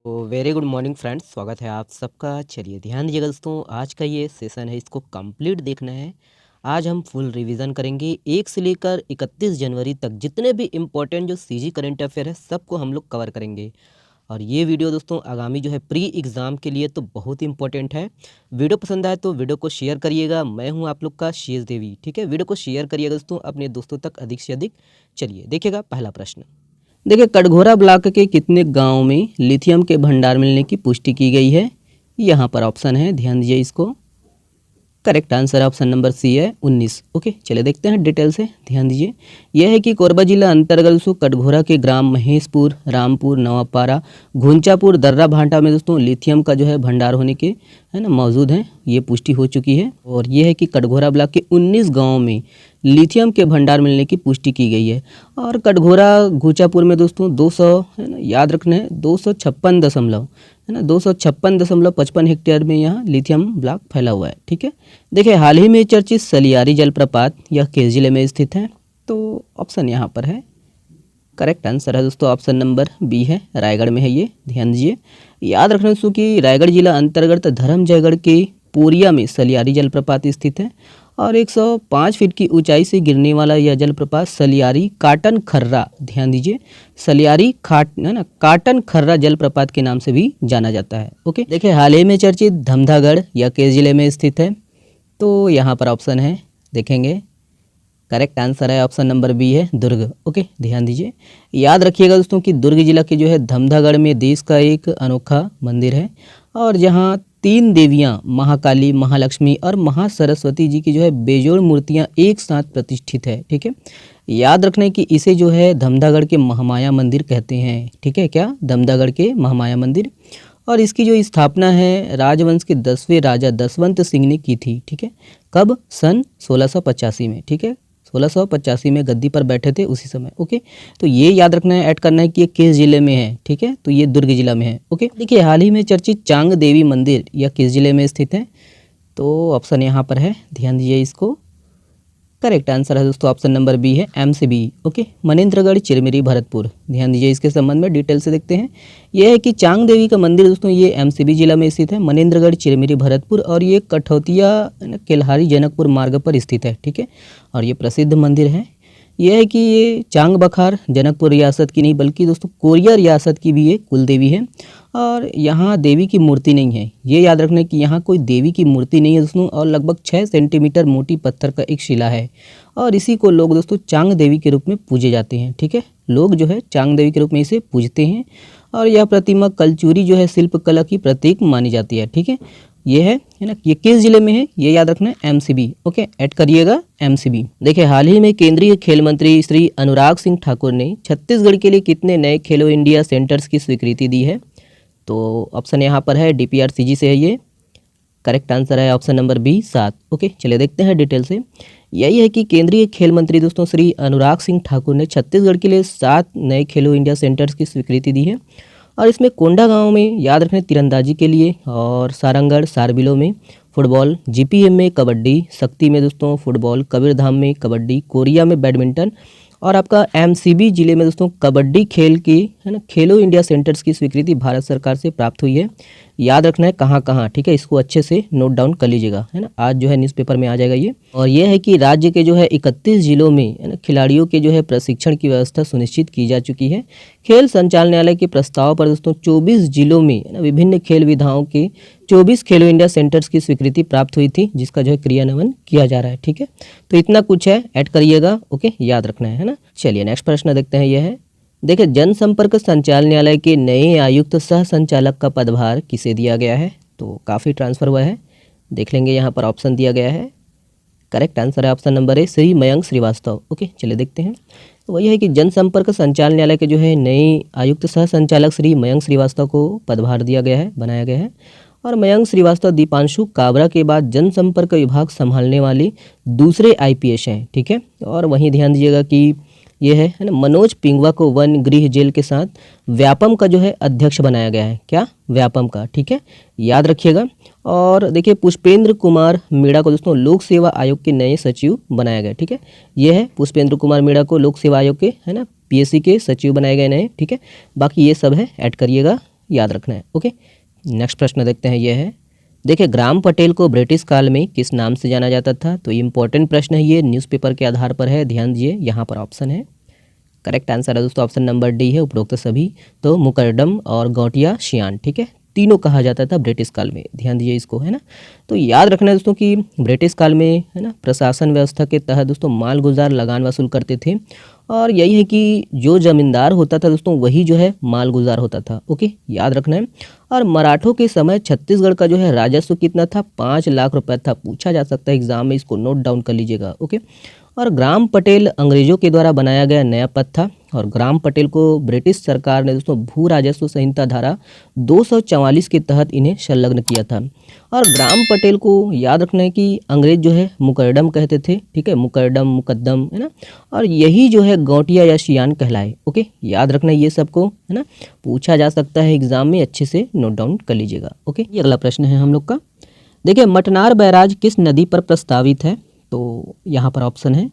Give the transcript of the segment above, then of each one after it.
तो very good morning friends, स्वागत है आप सबका। चलिए ध्यान दीजिएगा दोस्तों, आज का ये सेशन है, इसको कंप्लीट देखना है। आज हम फुल रिवीजन करेंगे 1 से लेकर 31 जनवरी तक जितने भी इम्पोर्टेंट जो सीजी करंट अफेयर है सबको हम लोग कवर करेंगे। और ये वीडियो दोस्तों आगामी जो है प्री एग्ज़ाम के लिए तो बहुत ही इंपॉर्टेंट है। वीडियो पसंद आए तो वीडियो को शेयर करिएगा। मैं हूँ आप लोग का शेष देवी, ठीक है। वीडियो को शेयर करिएगा दोस्तों अपने दोस्तों तक अधिक से अधिक। चलिए देखिएगा पहला प्रश्न। देखिए, कटघोरा ब्लॉक के कितने गांव में लिथियम के भंडार मिलने की पुष्टि की गई है? यहाँ पर ऑप्शन है, ध्यान दीजिए इसको। Correct answer option number C है 19। ओके, चलिए देखते हैं डिटेल से, ध्यान दीजिए। यह है कि कोरबा जिला अंतर्गत दोस्तों कटघोरा के ग्राम महेशपुर, रामपुर, नवापारा, घुंचापुर, दर्रा भांटा में दोस्तों लिथियम का जो है भंडार होने के है ना मौजूद है, ये पुष्टि हो चुकी है। और ये है कि कटघोरा ब्लॉक के 19 गाँव में लिथियम के भंडार मिलने की पुष्टि की गई है। और कटघोरा घुंचापुर में दोस्तों 200 है ना, याद रखना है 256 दशमलव है ना 256.55 हेक्टेयर में यहाँ लिथियम ब्लॉक फैला हुआ है, ठीक है। देखिए, हाल ही में चर्चित सलियारी जलप्रपात यह किस जिले में स्थित है? तो ऑप्शन यहाँ पर है, करेक्ट आंसर है दोस्तों ऑप्शन नंबर बी है, रायगढ़ में है ये, ध्यान दीजिए। याद रखना दोस्तों कि रायगढ़ जिला अंतर्गत धर्मजयगढ़ के पोरिया में सलियारी जलप्रपात स्थित है। और 105 फीट की ऊंचाई से गिरने वाला यह जलप्रपात सलियारी काटन खर्रा, ध्यान दीजिए, सलियारी है ना काटन खर्रा जलप्रपात के नाम से भी जाना जाता है। ओके, देखिए, हाल ही में चर्चित धमधागढ़ यह किस जिले में स्थित है? तो यहाँ पर ऑप्शन है, देखेंगे, करेक्ट आंसर है ऑप्शन नंबर बी है, दुर्ग। ओके, ध्यान दीजिए। याद रखिएगा दोस्तों कि दुर्ग जिला के जो है धमधागढ़ में देश का एक अनोखा मंदिर है, और जहाँ 3 देवियाँ महाकाली, महालक्ष्मी और महासरस्वती जी की जो है बेजोड़ मूर्तियाँ एक साथ प्रतिष्ठित है, ठीक है। याद रखना कि इसे जो है धमधागढ़ के महामाया मंदिर कहते हैं, ठीक है, क्या धमधागढ़ के महामाया मंदिर। और इसकी जो स्थापना है राजवंश के 10वें राजा दशवंत सिंह ने की थी, ठीक है। कब? सन 1685 में, ठीक है, 1685 में गद्दी पर बैठे थे उसी समय। ओके, तो ये याद रखना है, ऐड करना है कि ये किस जिले में है, ठीक है, तो ये दुर्ग जिला में है। ओके, देखिए, हाल ही में चर्चित चांग देवी मंदिर यह किस जिले में स्थित है? तो ऑप्शन यहाँ पर है, ध्यान दीजिए इसको। करेक्ट आंसर है दोस्तों ऑप्शन नंबर बी है, MCB। ओके, मनेन्द्रगढ़, चिरमिरी, भरतपुर, ध्यान दीजिए, इसके संबंध में डिटेल से देखते हैं। यह है कि चांग देवी का मंदिर दोस्तों ये MCB जिला में स्थित है, मनेन्द्रगढ़, चिरमिरी, भरतपुर, और ये कठौतिया केल्हारी जनकपुर मार्ग पर स्थित है, ठीक है। और ये प्रसिद्ध मंदिर है। यह है कि ये चांग बखार जनकपुर रियासत की नहीं बल्कि दोस्तों कोरिया रियासत की भी ये कुल देवी है। और यहाँ देवी की मूर्ति नहीं है, ये याद रखना कि यहाँ कोई देवी की मूर्ति नहीं है दोस्तों। और लगभग 6 सेंटीमीटर मोटी पत्थर का एक शिला है, और इसी को लोग दोस्तों चांग देवी के रूप में पूजे जाते हैं, ठीक है। लोग जो है चांग देवी के रूप में इसे पूजते हैं। और यह प्रतिमा कलचूरी जो है शिल्पकला की प्रतीक मानी जाती है, ठीक है। ये है ना, ये किस जिले में है ये याद रखना है, MCB। ओके, ऐड करिएगा MCB। देखिए, हाल ही में केंद्रीय खेल मंत्री श्री अनुराग सिंह ठाकुर ने छत्तीसगढ़ के लिए कितने नए खेलो इंडिया सेंटर्स की स्वीकृति दी है? तो ऑप्शन यहाँ पर है, DPRCG से है ये, करेक्ट आंसर है ऑप्शन नंबर बी 7। ओके, चलिए देखते हैं डिटेल से। यही है कि केंद्रीय खेल मंत्री दोस्तों श्री अनुराग सिंह ठाकुर ने छत्तीसगढ़ के लिए 7 नए खेलो इंडिया सेंटर्स की स्वीकृति दी है। और इसमें कोंडा गांव में याद रखना तीरंदाजी के लिए, और सारंगढ़ सारबिलो में फुटबॉल, GPM में कबड्डी, शक्ति में दोस्तों फुटबॉल, कबीरधाम में कबड्डी, कोरिया में बैडमिंटन, और आपका MCB जिले में दोस्तों कबड्डी खेल की है ना खेलो इंडिया सेंटर्स की स्वीकृति भारत सरकार से प्राप्त हुई है। याद रखना है कहाँ कहाँ, ठीक है, इसको अच्छे से नोट डाउन कर लीजिएगा, है ना, आज जो है न्यूज़पेपर में आ जाएगा ये। और ये है कि राज्य के जो है 31 जिलों में है ना खिलाड़ियों के जो है प्रशिक्षण की व्यवस्था सुनिश्चित की जा चुकी है। खेल संचालनालय के प्रस्ताव पर दोस्तों 24 जिलों में है ना विभिन्न खेल विधाओं के 24 खेलो इंडिया सेंटर्स की स्वीकृति प्राप्त हुई थी, जिसका जो है क्रियान्वयन किया जा रहा है, ठीक है। तो इतना कुछ है, ऐड करिएगा। ओके, याद रखना है ना। चलिए नेक्स्ट प्रश्न देखते हैं, यह है, देखिए, जनसंपर्क संचालनालय के नए आयुक्त सह संचालक का पदभार किसे दिया गया है? तो काफ़ी ट्रांसफर हुआ है, देख लेंगे, यहाँ पर ऑप्शन दिया गया है, करेक्ट आंसर है option number A, Shri Mayank Srivastava. Okay, चलिए देखते हैं। तो वही है कि जनसंपर्क संचालनालय के जो है नए आयुक्त सह संचालक श्री मयंक श्रीवास्तव को पदभार दिया गया है, बनाया गया है। और मयंक श्रीवास्तव दीपांशु काबरा के बाद जनसंपर्क विभाग संभालने वाले दूसरे IPS हैं, ठीक है। और वहीं ध्यान दीजिएगा कि ये है ना मनोज पिंगवा को वन गृह जेल के साथ व्यापम का जो है अध्यक्ष बनाया गया है, क्या व्यापम का, ठीक है, याद रखिएगा। और देखिए, पुष्पेंद्र कुमार मीणा को दोस्तों लोक सेवा आयोग के नए सचिव बनाया गया, ठीक है। ये है पुष्पेंद्र कुमार मीणा को लोक सेवा आयोग के है ना PSC के सचिव बनाए गए नए, ठीक है। बाकी ये सब है, ऐड करिएगा, याद रखना है। ओके, नेक्स्ट प्रश्न देखते हैं, ये है, देखिए ग्राम पटेल को ब्रिटिश काल में किस नाम से जाना जाता था? तो इंपॉर्टेंट प्रश्न है, ये न्यूज़पेपर के आधार पर है, ध्यान दीजिए। यहाँ पर ऑप्शन है, करेक्ट आंसर है दोस्तों ऑप्शन नंबर डी है, उपरोक्त सभी। तो मुकरदम और गौटिया शियान, ठीक है, तीनों कहा जाता था ब्रिटिश काल में, ध्यान दीजिए इसको, है ना। तो याद रखना है दोस्तों कि ब्रिटिश काल में, है ना, प्रशासन व्यवस्था के तहत दोस्तों मालगुजार लगान वसूल करते थे, और यही है कि जो जमींदार होता था दोस्तों वही जो है मालगुजार होता था। ओके, याद रखना है। और मराठों के समय छत्तीसगढ़ का जो है राजस्व कितना था? 5 लाख रुपए था, पूछा जा सकता है एग्जाम में, इसको नोट डाउन कर लीजिएगा। ओके, और ग्राम पटेल अंग्रेजों के द्वारा बनाया गया नया पद था, और ग्राम पटेल को ब्रिटिश सरकार ने दोस्तों भू राजस्व संहिता धारा 244 के तहत इन्हें संलग्न किया था। और ग्राम पटेल को याद रखना है कि अंग्रेज जो है मुकरदम कहते थे, ठीक है, मुकरदम, मुकद्दम, है ना, और यही जो है गौटिया या शियान कहलाए। ओके, याद रखना है ये सबको, है ना, पूछा जा सकता है एग्जाम में, अच्छे से नोट डाउन कर लीजिएगा। ओके, ये अगला प्रश्न है हम लोग का, देखिए मटनार बैराज किस नदी पर प्रस्तावित है? तो यहाँ पर ऑप्शन है,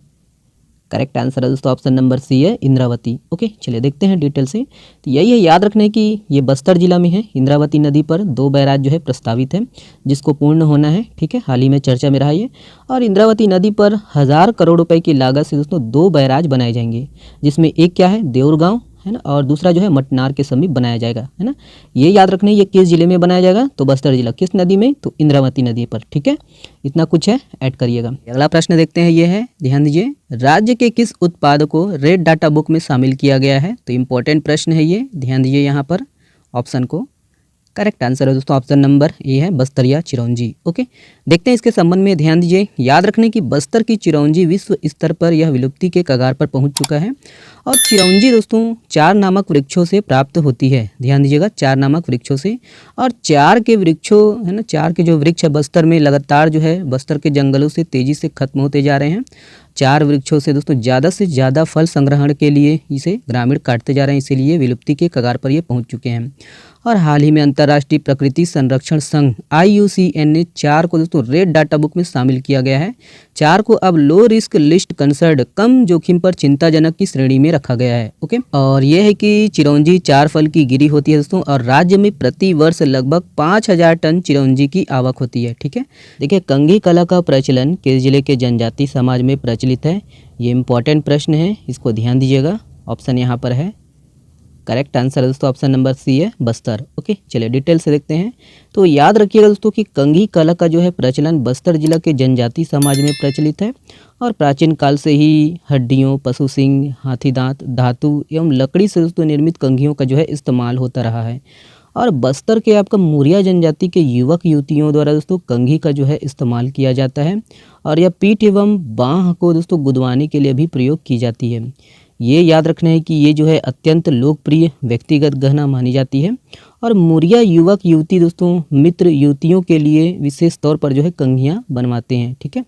करेक्ट आंसर है दोस्तों ऑप्शन नंबर सी है, इंद्रावती। ओके, चलिए देखते हैं डिटेल से। तो यही है, याद रखने की ये बस्तर जिला में है, इंद्रावती नदी पर 2 बैराज जो है प्रस्तावित है, जिसको पूर्ण होना है, ठीक है, हाल ही में चर्चा में रहा ये। और इंद्रावती नदी पर 1000 करोड़ रुपए की लागत से दोस्तों 2 बैराज बनाए जाएंगे, जिसमें एक क्या है, देउरगांव, है ना, और दूसरा जो है मटनार के समीप बनाया जाएगा, है ना। ये याद रखना है, ये किस जिले में बनाया जाएगा? तो बस्तर जिला, किस नदी में? तो इंद्रावती नदी पर, ठीक है, इतना कुछ है, ऐड करिएगा। अगला प्रश्न देखते हैं, ये है, ध्यान दीजिए, राज्य के किस उत्पाद को रेड डाटा बुक में शामिल किया गया है? तो इंपॉर्टेंट प्रश्न है ये, ध्यान दीजिए यहाँ पर ऑप्शन को। करेक्ट आंसर है दोस्तों ऑप्शन नंबर ए है, बस्तरिया चिरौंजी। ओके, देखते हैं इसके संबंध में, ध्यान दीजिए, याद रखने की बस्तर की चिरौंजी विश्व स्तर पर यह विलुप्ति के कगार पर पहुंच चुका है। और चिरौंजी दोस्तों 4 नामक वृक्षों से प्राप्त होती है, ध्यान दीजिएगा, 4 नामक वृक्षों से। और 4 के वृक्षों, है ना, 4 के जो वृक्ष है बस्तर में लगातार जो है बस्तर के जंगलों से तेजी से खत्म होते जा रहे हैं। 4 वृक्षों से दोस्तों ज़्यादा से ज़्यादा फल संग्रहण के लिए इसे ग्रामीण काटते जा रहे हैं, इसीलिए विलुप्ति के कगार पर ये पहुंच चुके हैं। और हाल ही में अंतर्राष्ट्रीय प्रकृति संरक्षण संघ IUCN ने 4 को दोस्तों रेड डाटा बुक में शामिल किया गया है। 4 को अब लो रिस्क लिस्ट कंसर्ड, कम जोखिम पर चिंताजनक की श्रेणी में रखा गया है। ओके, और यह है कि चिरौंजी 4 फल की गिरी होती है दोस्तों, और राज्य में प्रति वर्ष लगभग 5000 टन चिरौंजी की आवक होती है, ठीक है। देखिए, कंघी कला का प्रचलन किस जिले के जनजाति समाज में प्रचलित है? ये इंपॉर्टेंट प्रश्न है, इसको ध्यान दीजिएगा, ऑप्शन यहाँ पर है, करेक्ट आंसर है दोस्तों ऑप्शन नंबर सी है, बस्तर। ओके, चलिए डिटेल से देखते हैं। तो याद रखिएगा दोस्तों कि कंघी कला का जो है प्रचलन बस्तर जिला के जनजाति समाज में प्रचलित है, और प्राचीन काल से ही हड्डियों, पशु सिंग, हाथी दांत, धातु एवं लकड़ी से दोस्तों निर्मित कंघियों का जो है इस्तेमाल होता रहा है। और बस्तर के आपका मुरिया जनजाति के युवक युवतियों द्वारा दोस्तों कंघी का जो है इस्तेमाल किया जाता है, और यह पीठ एवं बाँह को दोस्तों गुदवाने के लिए भी प्रयोग की जाती है। ये याद रखना है कि ये जो है अत्यंत लोकप्रिय व्यक्तिगत गहना मानी जाती है, और मुरिया युवक युवती दोस्तों मित्र युवतियों के लिए विशेष तौर पर जो है कंघियाँ बनवाते हैं, ठीक है।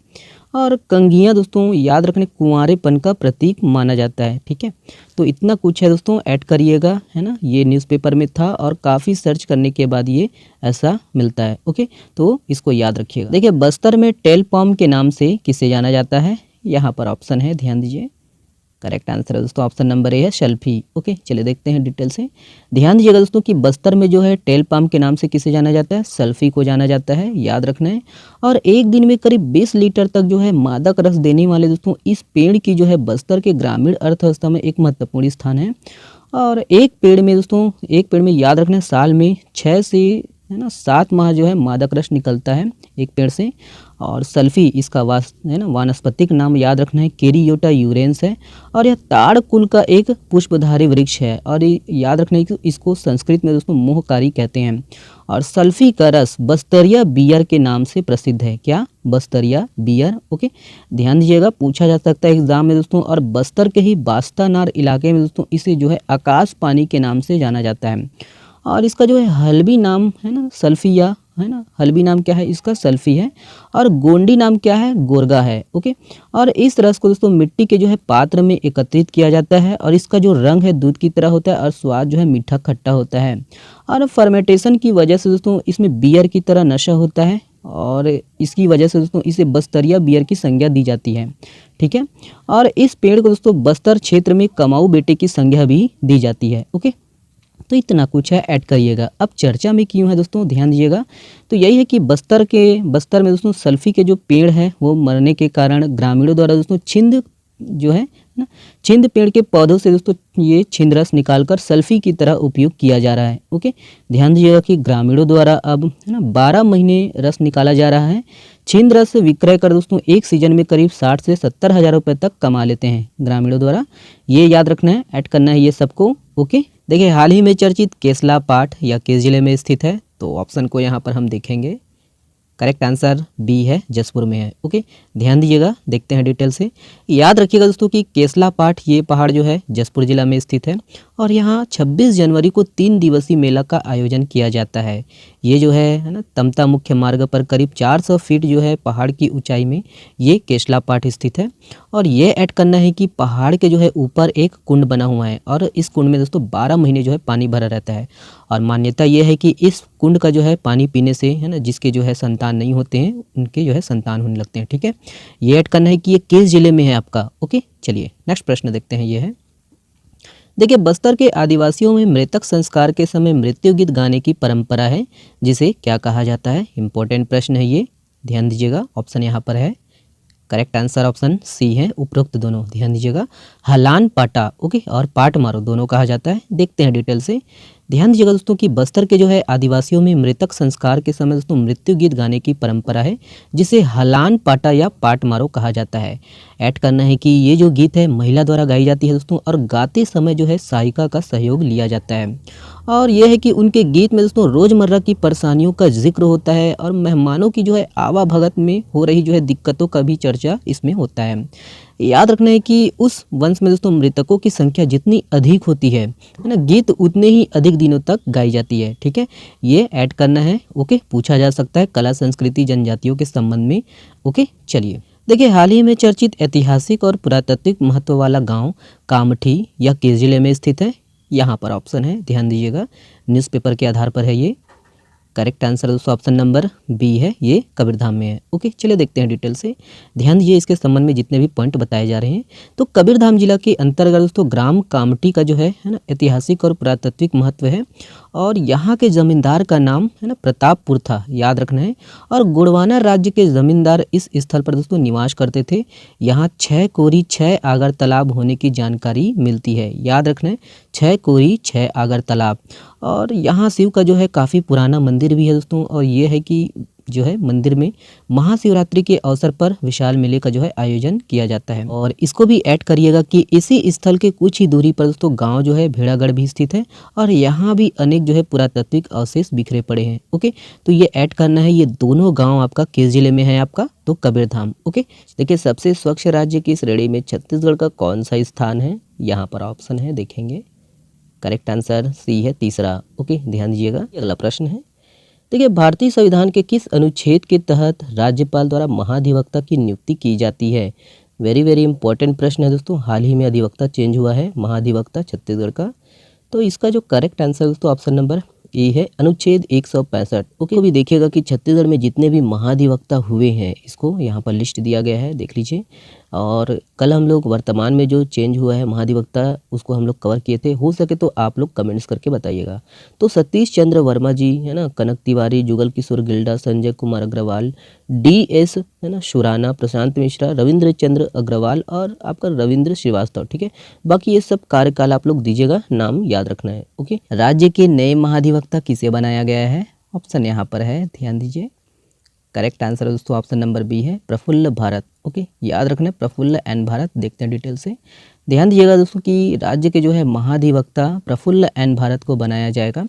और कंघियाँ दोस्तों याद रखने कुंवारेपन का प्रतीक माना जाता है, ठीक है। तो इतना कुछ है दोस्तों, ऐड करिएगा, है ना, ये न्यूज़पेपर में था और काफ़ी सर्च करने के बाद ये ऐसा मिलता है। ओके, तो इसको याद रखिएगा। देखिए, बस्तर में टेल पॉम के नाम से किसे जाना जाता है? यहाँ पर ऑप्शन है, ध्यान दीजिए, करेक्ट आंसर है दोस्तों ऑप्शन नंबर ए है, शेल्फी। ओके, चलिए देखते हैं डिटेल से। ध्यान दीजिएगा दोस्तों कि बस्तर में जो है टेल पाम के नाम से किसे जाना जाता है? सेल्फी को जाना जाता है, याद रखना है। और एक दिन में करीब 20 लीटर तक जो है मादक रस देने वाले दोस्तों इस पेड़ की जो है बस्तर के ग्रामीण अर्थव्यवस्था में एक महत्वपूर्ण स्थान है। और एक पेड़ में याद रखना है साल में 6 से, है ना, 7 माह जो है मादक रस निकलता है एक पेड़ से। और सल्फी इसका वानस्पतिक नाम याद रखना है, केरियोटा यूरेंस है, और यह ताड़ कुल का एक पुष्पधारी वृक्ष है, और याद रखना है कि इसको संस्कृत में दोस्तों मोहकारी कहते हैं। और सल्फी का रस बस्तरिया बियर के नाम से प्रसिद्ध है। क्या? बस्तरिया बियर। ओके, ध्यान दीजिएगा, पूछा जा सकता है एग्जाम में दोस्तों। और बस्तर के ही बास्तानार इलाके में दोस्तों इसे जो है आकाश पानी के नाम से जाना जाता है। और इसका जो है हल्बी नाम है ना, सल्फिया, है ना, हल्बी नाम क्या है इसका? सल्फी है। और गोंडी नाम क्या है? गोरगा है। ओके, और इस रस को दोस्तों मिट्टी के जो है पात्र में एकत्रित किया जाता है, और इसका जो रंग है दूध की तरह होता है, और स्वाद जो है मीठा खट्टा होता है। और फर्मेंटेशन की वजह से दोस्तों इसमें बियर की तरह नशा होता है, और इसकी वजह से दोस्तों इसे बस्तरिया बियर की संज्ञा दी जाती है। ठीक है, और इस पेड़ को दोस्तों बस्तर क्षेत्र में कमाऊ बेटे की संज्ञा भी दी जाती है। ओके, तो इतना कुछ है, ऐड करिएगा। अब चर्चा में क्यों है दोस्तों, ध्यान दीजिएगा। तो यही है कि बस्तर में दोस्तों सल्फी के जो पेड़ हैं वो मरने के कारण ग्रामीणों द्वारा दोस्तों छिंद जो है ना, छिंद पेड़ के पौधों से दोस्तों ये छिंद रस निकालकर सल्फी की तरह उपयोग किया जा रहा है। ओके, ध्यान दीजिएगा कि ग्रामीणों द्वारा अब है ना 12 महीने रस निकाला जा रहा है। छिंद रस विक्रय कर दोस्तों एक सीजन में करीब 60 से 70 हज़ार रुपये तक कमा लेते हैं ग्रामीणों द्वारा। ये याद रखना है, ऐड करना है ये सबको। ओके, देखिए हाल ही में चर्चित केसला पाठ या किस जिले में स्थित है, तो ऑप्शन को यहाँ पर हम देखेंगे। करेक्ट आंसर बी है, जसपुर में है। ओके, ध्यान दीजिएगा, देखते हैं डिटेल से। याद रखिएगा दोस्तों कि केसला पाठ ये पहाड़ जो है जसपुर जिला में स्थित है और यहाँ 26 जनवरी को 3 दिवसीय मेला का आयोजन किया जाता है। ये जो है ना तमता मुख्य मार्ग पर करीब 400 फीट जो है पहाड़ की ऊंचाई में ये केसला पाठ स्थित है। और ये ऐड करना है कि पहाड़ के जो है ऊपर एक कुंड बना हुआ है और इस कुंड में दोस्तों 12 महीने जो है पानी भरा रहता है। और मान्यता ये है कि इस कुंड का जो है पानी पीने से है ना जिसके जो है संतान नहीं होते हैं उनके जो है संतान होने लगते हैं। ठीक है, ये ऐड करना है कि ये किस जिले में है आपका। ओके, चलिए नेक्स्ट प्रश्न देखते हैं। ये है, देखिए बस्तर के आदिवासियों में मृतक संस्कार के समय मृत्यु गीत गाने की परंपरा है, जिसे क्या कहा जाता है। इंपॉर्टेंट प्रश्न है ये, ध्यान दीजिएगा। ऑप्शन यहाँ पर है, करेक्ट आंसर ऑप्शन सी है, उपरोक्त दोनों। ध्यान दीजिएगा, हलान पाटा ओके और पाट मारो दोनों कहा जाता है। देखते हैं डिटेल से। ध्यान दीजिएगा दोस्तों कि बस्तर के जो है आदिवासियों में मृतक संस्कार के समय दोस्तों मृत्यु गीत गाने की परंपरा है, जिसे हलान पाटा या पाट मारो कहा जाता है। ऐड करना है कि ये जो गीत है महिला द्वारा गाई जाती है दोस्तों और गाते समय जो है सहायिका का सहयोग लिया जाता है। और यह है कि उनके गीत में दोस्तों रोज़मर्रा की परेशानियों का जिक्र होता है और मेहमानों की जो है आवाभगत में हो रही जो है दिक्कतों का भी चर्चा इसमें होता है। याद रखना है कि उस वंश में दोस्तों मृतकों की संख्या जितनी अधिक होती है ना, गीत उतने ही अधिक दिनों तक गाई जाती है। ठीक है, ये ऐड करना है। ओके, पूछा जा सकता है कला संस्कृति जनजातियों के संबंध में। ओके, चलिए देखिए हाल ही में चर्चित ऐतिहासिक और पुरातात्विक महत्व वाला गांव कामठी या किस जिले में स्थित है। यहाँ पर ऑप्शन है, ध्यान दीजिएगा, न्यूज़पेपर के आधार पर है ये। करेक्ट आंसर दोस्तों ऑप्शन नंबर बी है, ये कबीरधाम में है। ओके, चलिए देखते हैं डिटेल से। ध्यान दीजिए इसके संबंध में जितने भी पॉइंट बताए जा रहे हैं। तो कबीरधाम जिला के अंतर्गत दोस्तों ग्राम कामटी का जो है ना ऐतिहासिक और पुरातात्विक महत्व है और यहाँ के जमींदार का नाम है ना प्रतापपुर था, याद रखना है। और गोंडवाना राज्य के जमींदार इस स्थल पर दोस्तों निवास करते थे। यहाँ 6 कोरी 6 आगर तालाब होने की जानकारी मिलती है, याद रखना है, 6 कोरी 6 आगर तालाब। और यहाँ शिव का जो है काफ़ी पुराना मंदिर भी है दोस्तों। और ये है कि जो है मंदिर में महाशिवरात्रि के अवसर पर विशाल मेले का जो है आयोजन किया जाता है। और इसको भी ऐड करिएगा कि इसी स्थल के कुछ ही दूरी पर दोस्तों गांव जो है भेड़ागढ़ भी स्थित है और यहाँ भी अनेक जो है पुरातात्विक अवशेष बिखरे पड़े हैं। ओके, तो ये ऐड करना है, ये दोनों गाँव आपका किस जिले में है आपका, तो कबीरधाम। ओके, देखिए सबसे स्वच्छ राज्य की श्रेणी में छत्तीसगढ़ का कौन सा स्थान है, यहाँ पर ऑप्शन है, देखेंगे। करेक्ट आंसर सी है, तीसरा। ओके, ध्यान दीजिएगा। अगला प्रश्न है, देखिए भारतीय संविधान के किस अनुच्छेद के तहत राज्यपाल द्वारा महाधिवक्ता की नियुक्ति की जाती है। वेरी वेरी इंपॉर्टेंट प्रश्न है दोस्तों। हाल ही में अधिवक्ता चेंज हुआ है, महाधिवक्ता छत्तीसगढ़ का। तो इसका जो करेक्ट आंसर दोस्तों ऑप्शन नंबर ए है, अनुच्छेद 165। ओके, अभी देखिएगा कि छत्तीसगढ़ में जितने भी महाधिवक्ता हुए हैं इसको यहाँ पर लिस्ट दिया गया है, देख लीजिए। और कल हम लोग वर्तमान में जो चेंज हुआ है महाधिवक्ता उसको हम लोग कवर किए थे, हो सके तो आप लोग कमेंट्स करके बताइएगा। तो सतीश चंद्र वर्मा जी है ना, कनक तिवारी, जुगल किशोर गिल्डा, संजय कुमार अग्रवाल, DS है ना, शुराना, प्रशांत मिश्रा, रविंद्र चंद्र अग्रवाल और आपका रविंद्र श्रीवास्तव। ठीक है, बाकी ये सब कार्यकाल आप लोग दीजिएगा, नाम याद रखना है। ओके, राज्य के नए महाधिवक्ता किसे बनाया गया है, ऑप्शन यहाँ पर है, ध्यान दीजिए। करेक्ट आंसर दोस्तों ऑप्शन नंबर बी है, प्रफुल्ल भारत। ओके, याद रखना, प्रफुल्ल एन भारत। देखते हैं डिटेल से। ध्यान दीजिएगा दोस्तों कि राज्य के जो है महाधिवक्ता प्रफुल्ल एन भारत को बनाया जाएगा।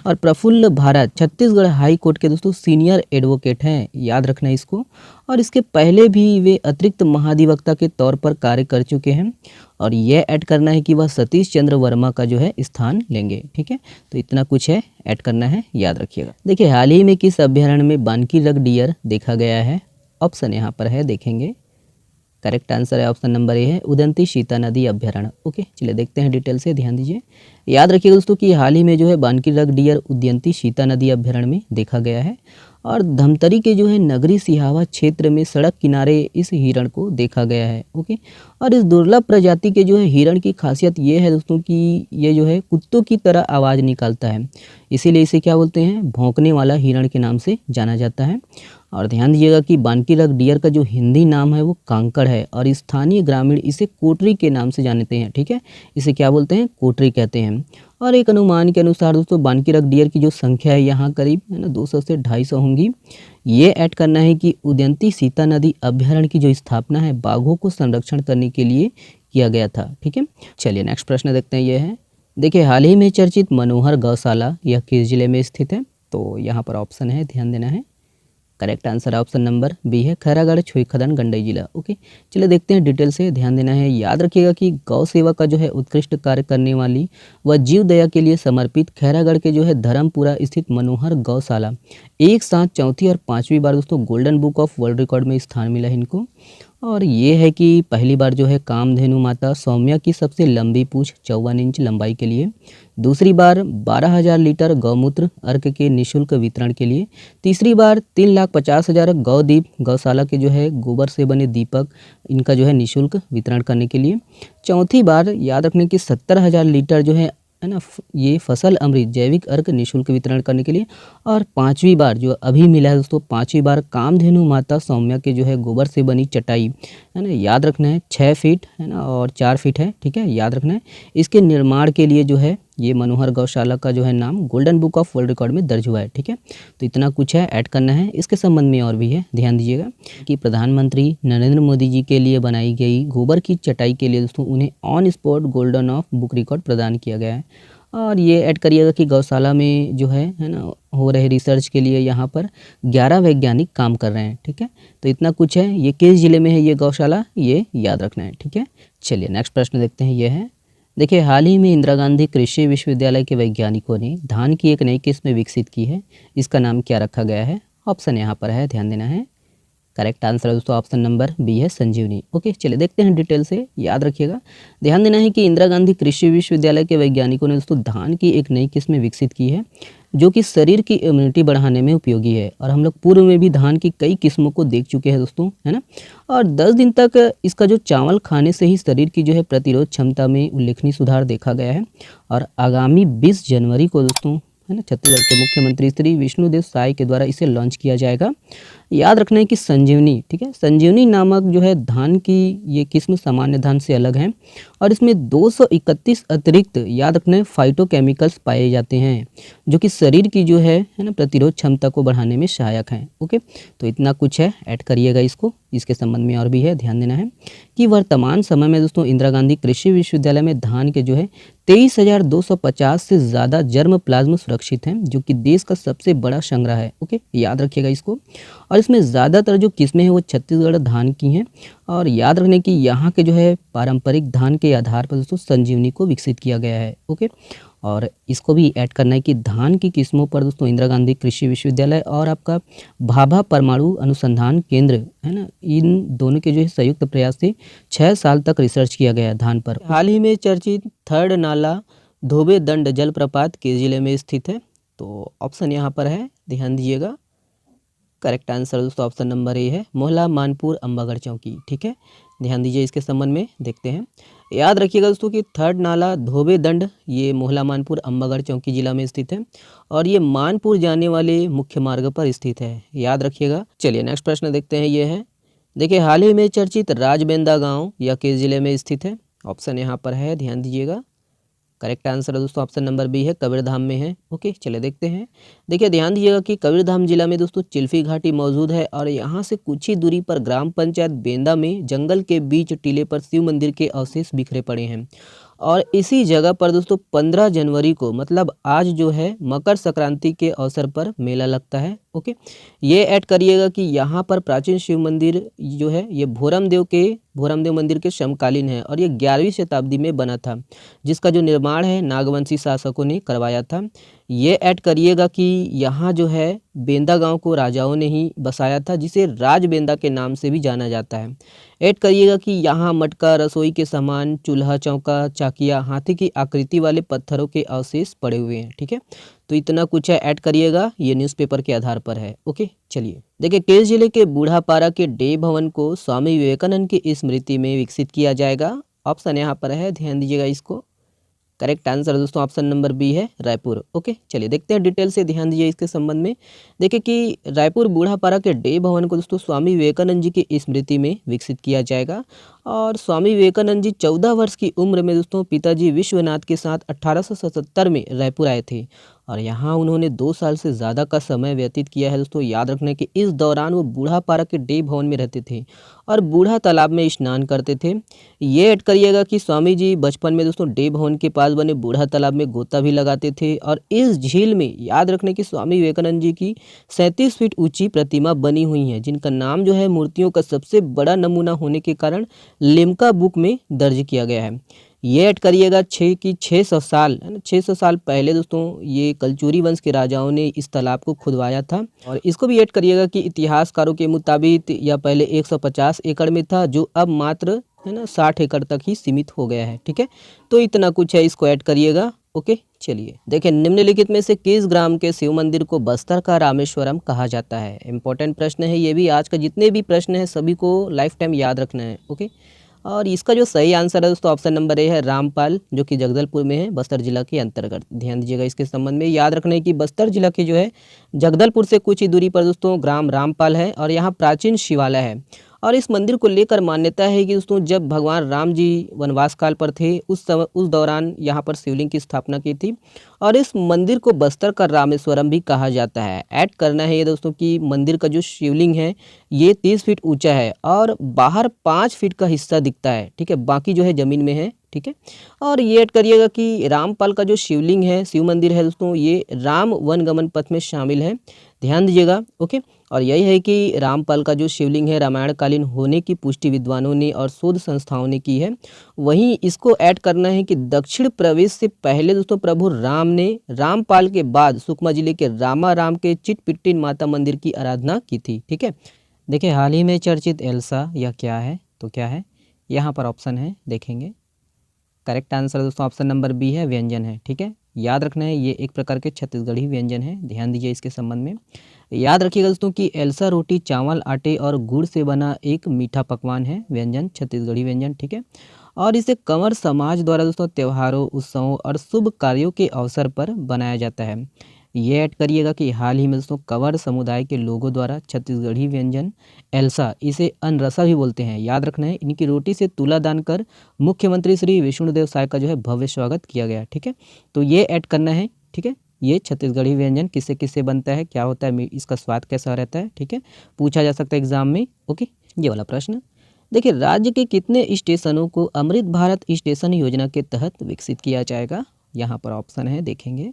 और प्रफुल्ल भारत छत्तीसगढ़ हाई कोर्ट के दोस्तों सीनियर एडवोकेट हैं, याद रखना इसको। और इसके पहले भी वे अतिरिक्त महाधिवक्ता के तौर पर कार्य कर चुके हैं। और यह ऐड करना है कि वह सतीश चंद्र वर्मा का जो है स्थान लेंगे। ठीक है, तो इतना कुछ है, ऐड करना है, याद रखिएगा। देखिए हाल ही में किस अभ्यारण्य में बानकी रग डियर देखा गया है, ऑप्शन यहाँ पर है, देखेंगे। करेक्ट आंसर है ऑप्शन नंबर ए है, उदंती सीता नदी अभ्यारण्य। ओके, चलिए देखते हैं डिटेल से, ध्यान दीजिए। याद रखिएगा दोस्तों कि हाल ही में जो है बानकी रग डियर उदंती सीता नदी अभ्यारण्य में देखा गया है। और धमतरी के जो है नगरी सिहावा क्षेत्र में सड़क किनारे इस हिरण को देखा गया है। ओके, और इस दुर्लभ प्रजाति के जो है हिरण की खासियत ये है दोस्तों कि ये जो है कुत्तों की तरह आवाज़ निकालता है, इसीलिए इसे क्या बोलते हैं, भौंकने वाला हिरण के नाम से जाना जाता है। और ध्यान दीजिएगा कि बानकीलक डियर का जो हिंदी नाम है वो कांकड़ है और स्थानीय ग्रामीण इसे कोटरी के नाम से जानते हैं। ठीक है, इसे क्या बोलते हैं, कोटरी कहते हैं। और एक अनुमान के अनुसार दोस्तों बानकीलक डियर की जो संख्या है यहाँ करीब है ना 200 से 250 होंगी। ये ऐड करना है कि उदयंती सीता नदी अभ्यारण्य की जो स्थापना है बाघों को संरक्षण करने के लिए किया गया था। ठीक है, चलिए नेक्स्ट प्रश्न देखते हैं। ये है, देखिए हाल ही में चर्चित मनोहर गौशाला यह किस जिले में स्थित है? तो यहाँ पर ऑप्शन है, ध्यान देना है। Correct answer option number B है, खैरागढ़ छुईखदान गंडई जिला। ओके, चलिए देखते हैं डिटेल से, ध्यान देना है। याद रखिएगा कि गौ सेवा का जो है उत्कृष्ट कार्य करने वाली व जीव दया के लिए समर्पित खैरागढ़ के जो है धर्मपुरा स्थित मनोहर गौशाला एक साथ चौथी और पांचवी बार दोस्तों golden book of world record में स्थान मिला है इनको। और ये है कि पहली बार जो है कामधेनु माता सौम्या की सबसे लंबी पूंछ 54 इंच लंबाई के लिए, दूसरी बार 12,000 लीटर गौमूत्र अर्क के निःशुल्क वितरण के लिए, तीसरी बार 3,50,000 गौदीप गौशाला के जो है गोबर से बने दीपक इनका जो है निःशुल्क वितरण करने के लिए, चौथी बार याद रखने की 70,000 लीटर जो है ना ये फसल अमृत जैविक अर्क निःशुल्क वितरण करने के लिए, और पांचवी बार जो अभी मिला है दोस्तों, पांचवी बार कामधेनु माता सौम्या के जो है गोबर से बनी चटाई है ना, याद रखना है 6 फीट है ना और 4 फीट है। ठीक है, याद रखना है। इसके निर्माण के लिए जो है ये मनोहर गौशाला का जो है नाम golden book of world record में दर्ज हुआ है। ठीक है, तो इतना कुछ है ऐड करना है। इसके संबंध में और भी है, ध्यान दीजिएगा कि प्रधानमंत्री नरेंद्र मोदी जी के लिए बनाई गई गोबर की चटाई के लिए दोस्तों उन्हें on spot golden of book record प्रदान किया गया है। और ये ऐड करिएगा कि गौशाला में जो है ना हो रहे रिसर्च के लिए यहाँ पर 11 वैज्ञानिक काम कर रहे हैं। ठीक है, तो इतना कुछ है। ये किस जिले में है ये गौशाला, ये याद रखना है। ठीक है, चलिए नेक्स्ट प्रश्न देखते हैं। ये है, देखिए हाल ही में इंदिरा गांधी कृषि विश्वविद्यालय के वैज्ञानिकों ने धान की एक नई किस्म विकसित की है, इसका नाम क्या रखा गया है? ऑप्शन यहाँ पर है, ध्यान देना है। करेक्ट आंसर है दोस्तों ऑप्शन नंबर बी है, संजीवनी। ओके, चलिए देखते हैं डिटेल से, याद रखिएगा। ध्यान देना है कि इंदिरा गांधी कृषि विश्वविद्यालय के वैज्ञानिकों ने दोस्तों धान की एक नई किस्म विकसित की है जो कि शरीर की इम्यूनिटी बढ़ाने में उपयोगी है। और हम लोग पूर्व में भी धान की कई किस्मों को देख चुके हैं दोस्तों, है ना। और 10 दिन तक इसका जो चावल खाने से ही शरीर की जो है प्रतिरोध क्षमता में उल्लेखनीय सुधार देखा गया है। और आगामी 20 जनवरी को दोस्तों है ना छत्तीसगढ़ के मुख्यमंत्री श्री विष्णुदेव साय के द्वारा इसे लॉन्च किया जाएगा। याद रखना है कि संजीवनी, ठीक है, संजीवनी नामक जो है धान की ये किस्म सामान्य धान से अलग है और इसमें 231 अतिरिक्त याद रखना है फाइटोकेमिकल्स पाए जाते हैं जो कि शरीर की जो है ना प्रतिरोध क्षमता को बढ़ाने में सहायक हैं। ओके, तो इतना कुछ है, ऐड करिएगा इसको। इसके संबंध में और भी है, ध्यान देना है कि वर्तमान समय में दोस्तों इंदिरा गांधी कृषि विश्वविद्यालय में धान के जो है 23,250 से ज़्यादा जर्म प्लाज्म सुरक्षित हैं जो कि देश का सबसे बड़ा संग्रह है। ओके, याद रखिएगा इसको। और इसमें ज़्यादातर जो किस्में हैं वो छत्तीसगढ़ धान की हैं। और याद रखने की यहाँ के जो है पारंपरिक धान के आधार पर दोस्तों संजीवनी को विकसित किया गया है। ओके, और इसको भी ऐड करना है कि धान की किस्मों पर दोस्तों इंदिरा गांधी कृषि विश्वविद्यालय और आपका भाभा परमाणु अनुसंधान केंद्र है ना, इन दोनों के जो है संयुक्त प्रयास से 6 साल तक रिसर्च किया गया है धान पर। हाल ही में चर्चित थर्ड नाला धोबे दंड जलप्रपात किस जिले में स्थित है? तो ऑप्शन यहाँ पर है, ध्यान दीजिएगा। करेक्ट आंसर दोस्तों ऑप्शन नंबर ए है, मोहला मानपुर अंबागढ़ चौकी। ठीक है, ध्यान दीजिए। इसके संबंध में देखते हैं। याद रखिएगा दोस्तों कि थर्ड नाला धोबे दंड ये मोहला मानपुर अंबागढ़ चौकी जिला में स्थित है और ये मानपुर जाने वाले मुख्य मार्ग पर स्थित है, याद रखिएगा। चलिए नेक्स्ट प्रश्न देखते हैं। ये है, देखिए हाल ही में चर्चित राजबेंदा गांव यह किस जिले में स्थित है? ऑप्शन यहाँ पर है, ध्यान दीजिएगा। करेक्ट आंसर है दोस्तों ऑप्शन नंबर बी है, कबीरधाम में है। ओके, चले देखते हैं। देखिए ध्यान दीजिएगा कि कबीरधाम जिला में दोस्तों चिल्फी घाटी मौजूद है और यहाँ से कुछ ही दूरी पर ग्राम पंचायत बेंदा में जंगल के बीच टीले पर शिव मंदिर के अवशेष बिखरे पड़े हैं। और इसी जगह पर दोस्तों 15 जनवरी को मतलब आज जो है मकर संक्रांति के अवसर पर मेला लगता है। ओके, ये ऐड करिएगा कि यहाँ पर प्राचीन शिव मंदिर जो है ये भोरमदेव मंदिर के समकालीन है और ये 11वीं शताब्दी में बना था जिसका जो निर्माण है नागवंशी शासकों ने करवाया था। ये ऐड करिएगा कि यहाँ जो है बेंदा गांव को राजाओं ने ही बसाया था जिसे राजबेंदा के नाम से भी जाना जाता है। ऐड करिएगा कि यहाँ मटका रसोई के सामान चूल्हा चौका चाकिया हाथी की आकृति वाले पत्थरों के अवशेष पड़े हुए हैं। ठीक है, तो इतना कुछ है, ऐड करिएगा, ये न्यूज़पेपर के आधार पर है। ओके, चलिए देखिए, केस जिले के बूढ़ापारा के डे भवन को स्वामी विवेकानंद की स्मृति में विकसित किया जाएगा। ऑप्शन यहाँ पर है, ध्यान दीजिएगा इसको। करेक्ट आंसर दोस्तों ऑप्शन नंबर बी है, रायपुर। ओके, चलिए देखते हैं डिटेल से, ध्यान दीजिए इसके संबंध में। देखिए कि रायपुर बूढ़ापारा के डे भवन को दोस्तों स्वामी विवेकानंद जी की स्मृति में विकसित किया जाएगा। और स्वामी विवेकानंद जी 14 वर्ष की उम्र में दोस्तों पिताजी विश्वनाथ के साथ 1877 में रायपुर आए थे और यहाँ उन्होंने 2 साल से ज़्यादा का समय व्यतीत किया है दोस्तों। याद रखने के इस दौरान वो बूढ़ापारा के डे भवन में रहते थे और बूढ़ा तालाब में स्नान करते थे। ये ऐड करिएगा कि स्वामी जी बचपन में दोस्तों डे भवन के पास बने बूढ़ा तालाब में गोता भी लगाते थे। और इस झील में याद रखने की स्वामी विवेकानंद जी की 37 फीट ऊंची प्रतिमा बनी हुई है, जिनका नाम जो है मूर्तियों का सबसे बड़ा नमूना होने के कारण लिम्का बुक में दर्ज किया गया है। ये ऐड करिएगा 600 साल है ना, 600 साल पहले दोस्तों ये कलचुरी वंश के राजाओं ने इस तालाब को खुदवाया था। और इसको भी ऐड करिएगा कि इतिहासकारों के मुताबिक यह पहले 150 एकड़ में था, जो अब मात्र है ना 60 एकड़ तक ही सीमित हो गया है। ठीक है, तो इतना कुछ है, इसको ऐड करिएगा। ओके, चलिए देखिए, निम्नलिखित में से किस ग्राम के शिव मंदिर को बस्तर का रामेश्वरम कहा जाता है? इंपॉर्टेंट प्रश्न है ये भी। आज का जितने भी प्रश्न है सभी को लाइफ टाइम याद रखना है। ओके, और इसका जो सही आंसर है दोस्तों ऑप्शन नंबर ए है, रामपाल, जो कि जगदलपुर में है, बस्तर जिला के अंतर्गत। ध्यान दीजिएगा इसके संबंध में। याद रखने की बस्तर जिला के जो है जगदलपुर से कुछ ही दूरी पर दोस्तों ग्राम रामपाल है और यहाँ प्राचीन शिवालय है। और इस मंदिर को लेकर मान्यता है कि दोस्तों जब भगवान राम जी वनवास काल पर थे उस दौरान यहाँ पर शिवलिंग की स्थापना की थी। और इस मंदिर को बस्तर का रामेश्वरम भी कहा जाता है। ऐड करना है ये दोस्तों कि मंदिर का जो शिवलिंग है ये 30 फीट ऊंचा है और बाहर 5 फीट का हिस्सा दिखता है। ठीक है, बाकी जो है जमीन में है। ठीक है, और ये ऐड करिएगा कि रामपाल का जो शिवलिंग है, शिव मंदिर है दोस्तों, ये राम वनगमन पथ में शामिल है। ध्यान दीजिएगा। ओके, और यही है कि रामपाल का जो शिवलिंग है रामायण कालीन होने की पुष्टि विद्वानों ने और शोध संस्थाओं ने की है। वहीं इसको ऐड करना है कि दक्षिण प्रवेश से पहले दोस्तों प्रभु राम ने रामपाल के बाद सुकमा जिले के रामाराम के चिटपिट्टिन माता मंदिर की आराधना की थी। ठीक है, देखिए हाल ही में चर्चित एल्सा यह क्या है? तो क्या है यहाँ पर ऑप्शन है, देखेंगे। करेक्ट आंसर दोस्तों ऑप्शन नंबर बी है, व्यंजन है। ठीक है, याद रखना है ये एक प्रकार के छत्तीसगढ़ी व्यंजन है। ध्यान दीजिए इसके संबंध में। याद रखिएगा दोस्तों कि एल्सा रोटी चावल आटे और गुड़ से बना एक मीठा पकवान है, व्यंजन, छत्तीसगढ़ी व्यंजन। ठीक है, और इसे कंवर समाज द्वारा दोस्तों त्योहारों, उत्सवों और शुभ कार्यों के अवसर पर बनाया जाता है। ये ऐड करिएगा कि हाल ही में दोस्तों कंवर समुदाय के लोगों द्वारा छत्तीसगढ़ी व्यंजन एल्सा, इसे अनरसा भी बोलते हैं, याद रखना है, इनकी रोटी से तुला दान कर मुख्यमंत्री श्री विष्णुदेव साय का जो है भव्य स्वागत किया गया। ठीक है, तो ये ऐड करना है। ठीक है, ये छत्तीसगढ़ी व्यंजन किससे किससे बनता है, क्या होता है, इसका स्वाद कैसा रहता है? ठीक है, पूछा जा सकता है एग्जाम में। ओके, ये वाला प्रश्न देखिए, राज्य के कितने स्टेशनों को अमृत भारत स्टेशन योजना के तहत विकसित किया जाएगा? यहाँ पर ऑप्शन है, देखेंगे।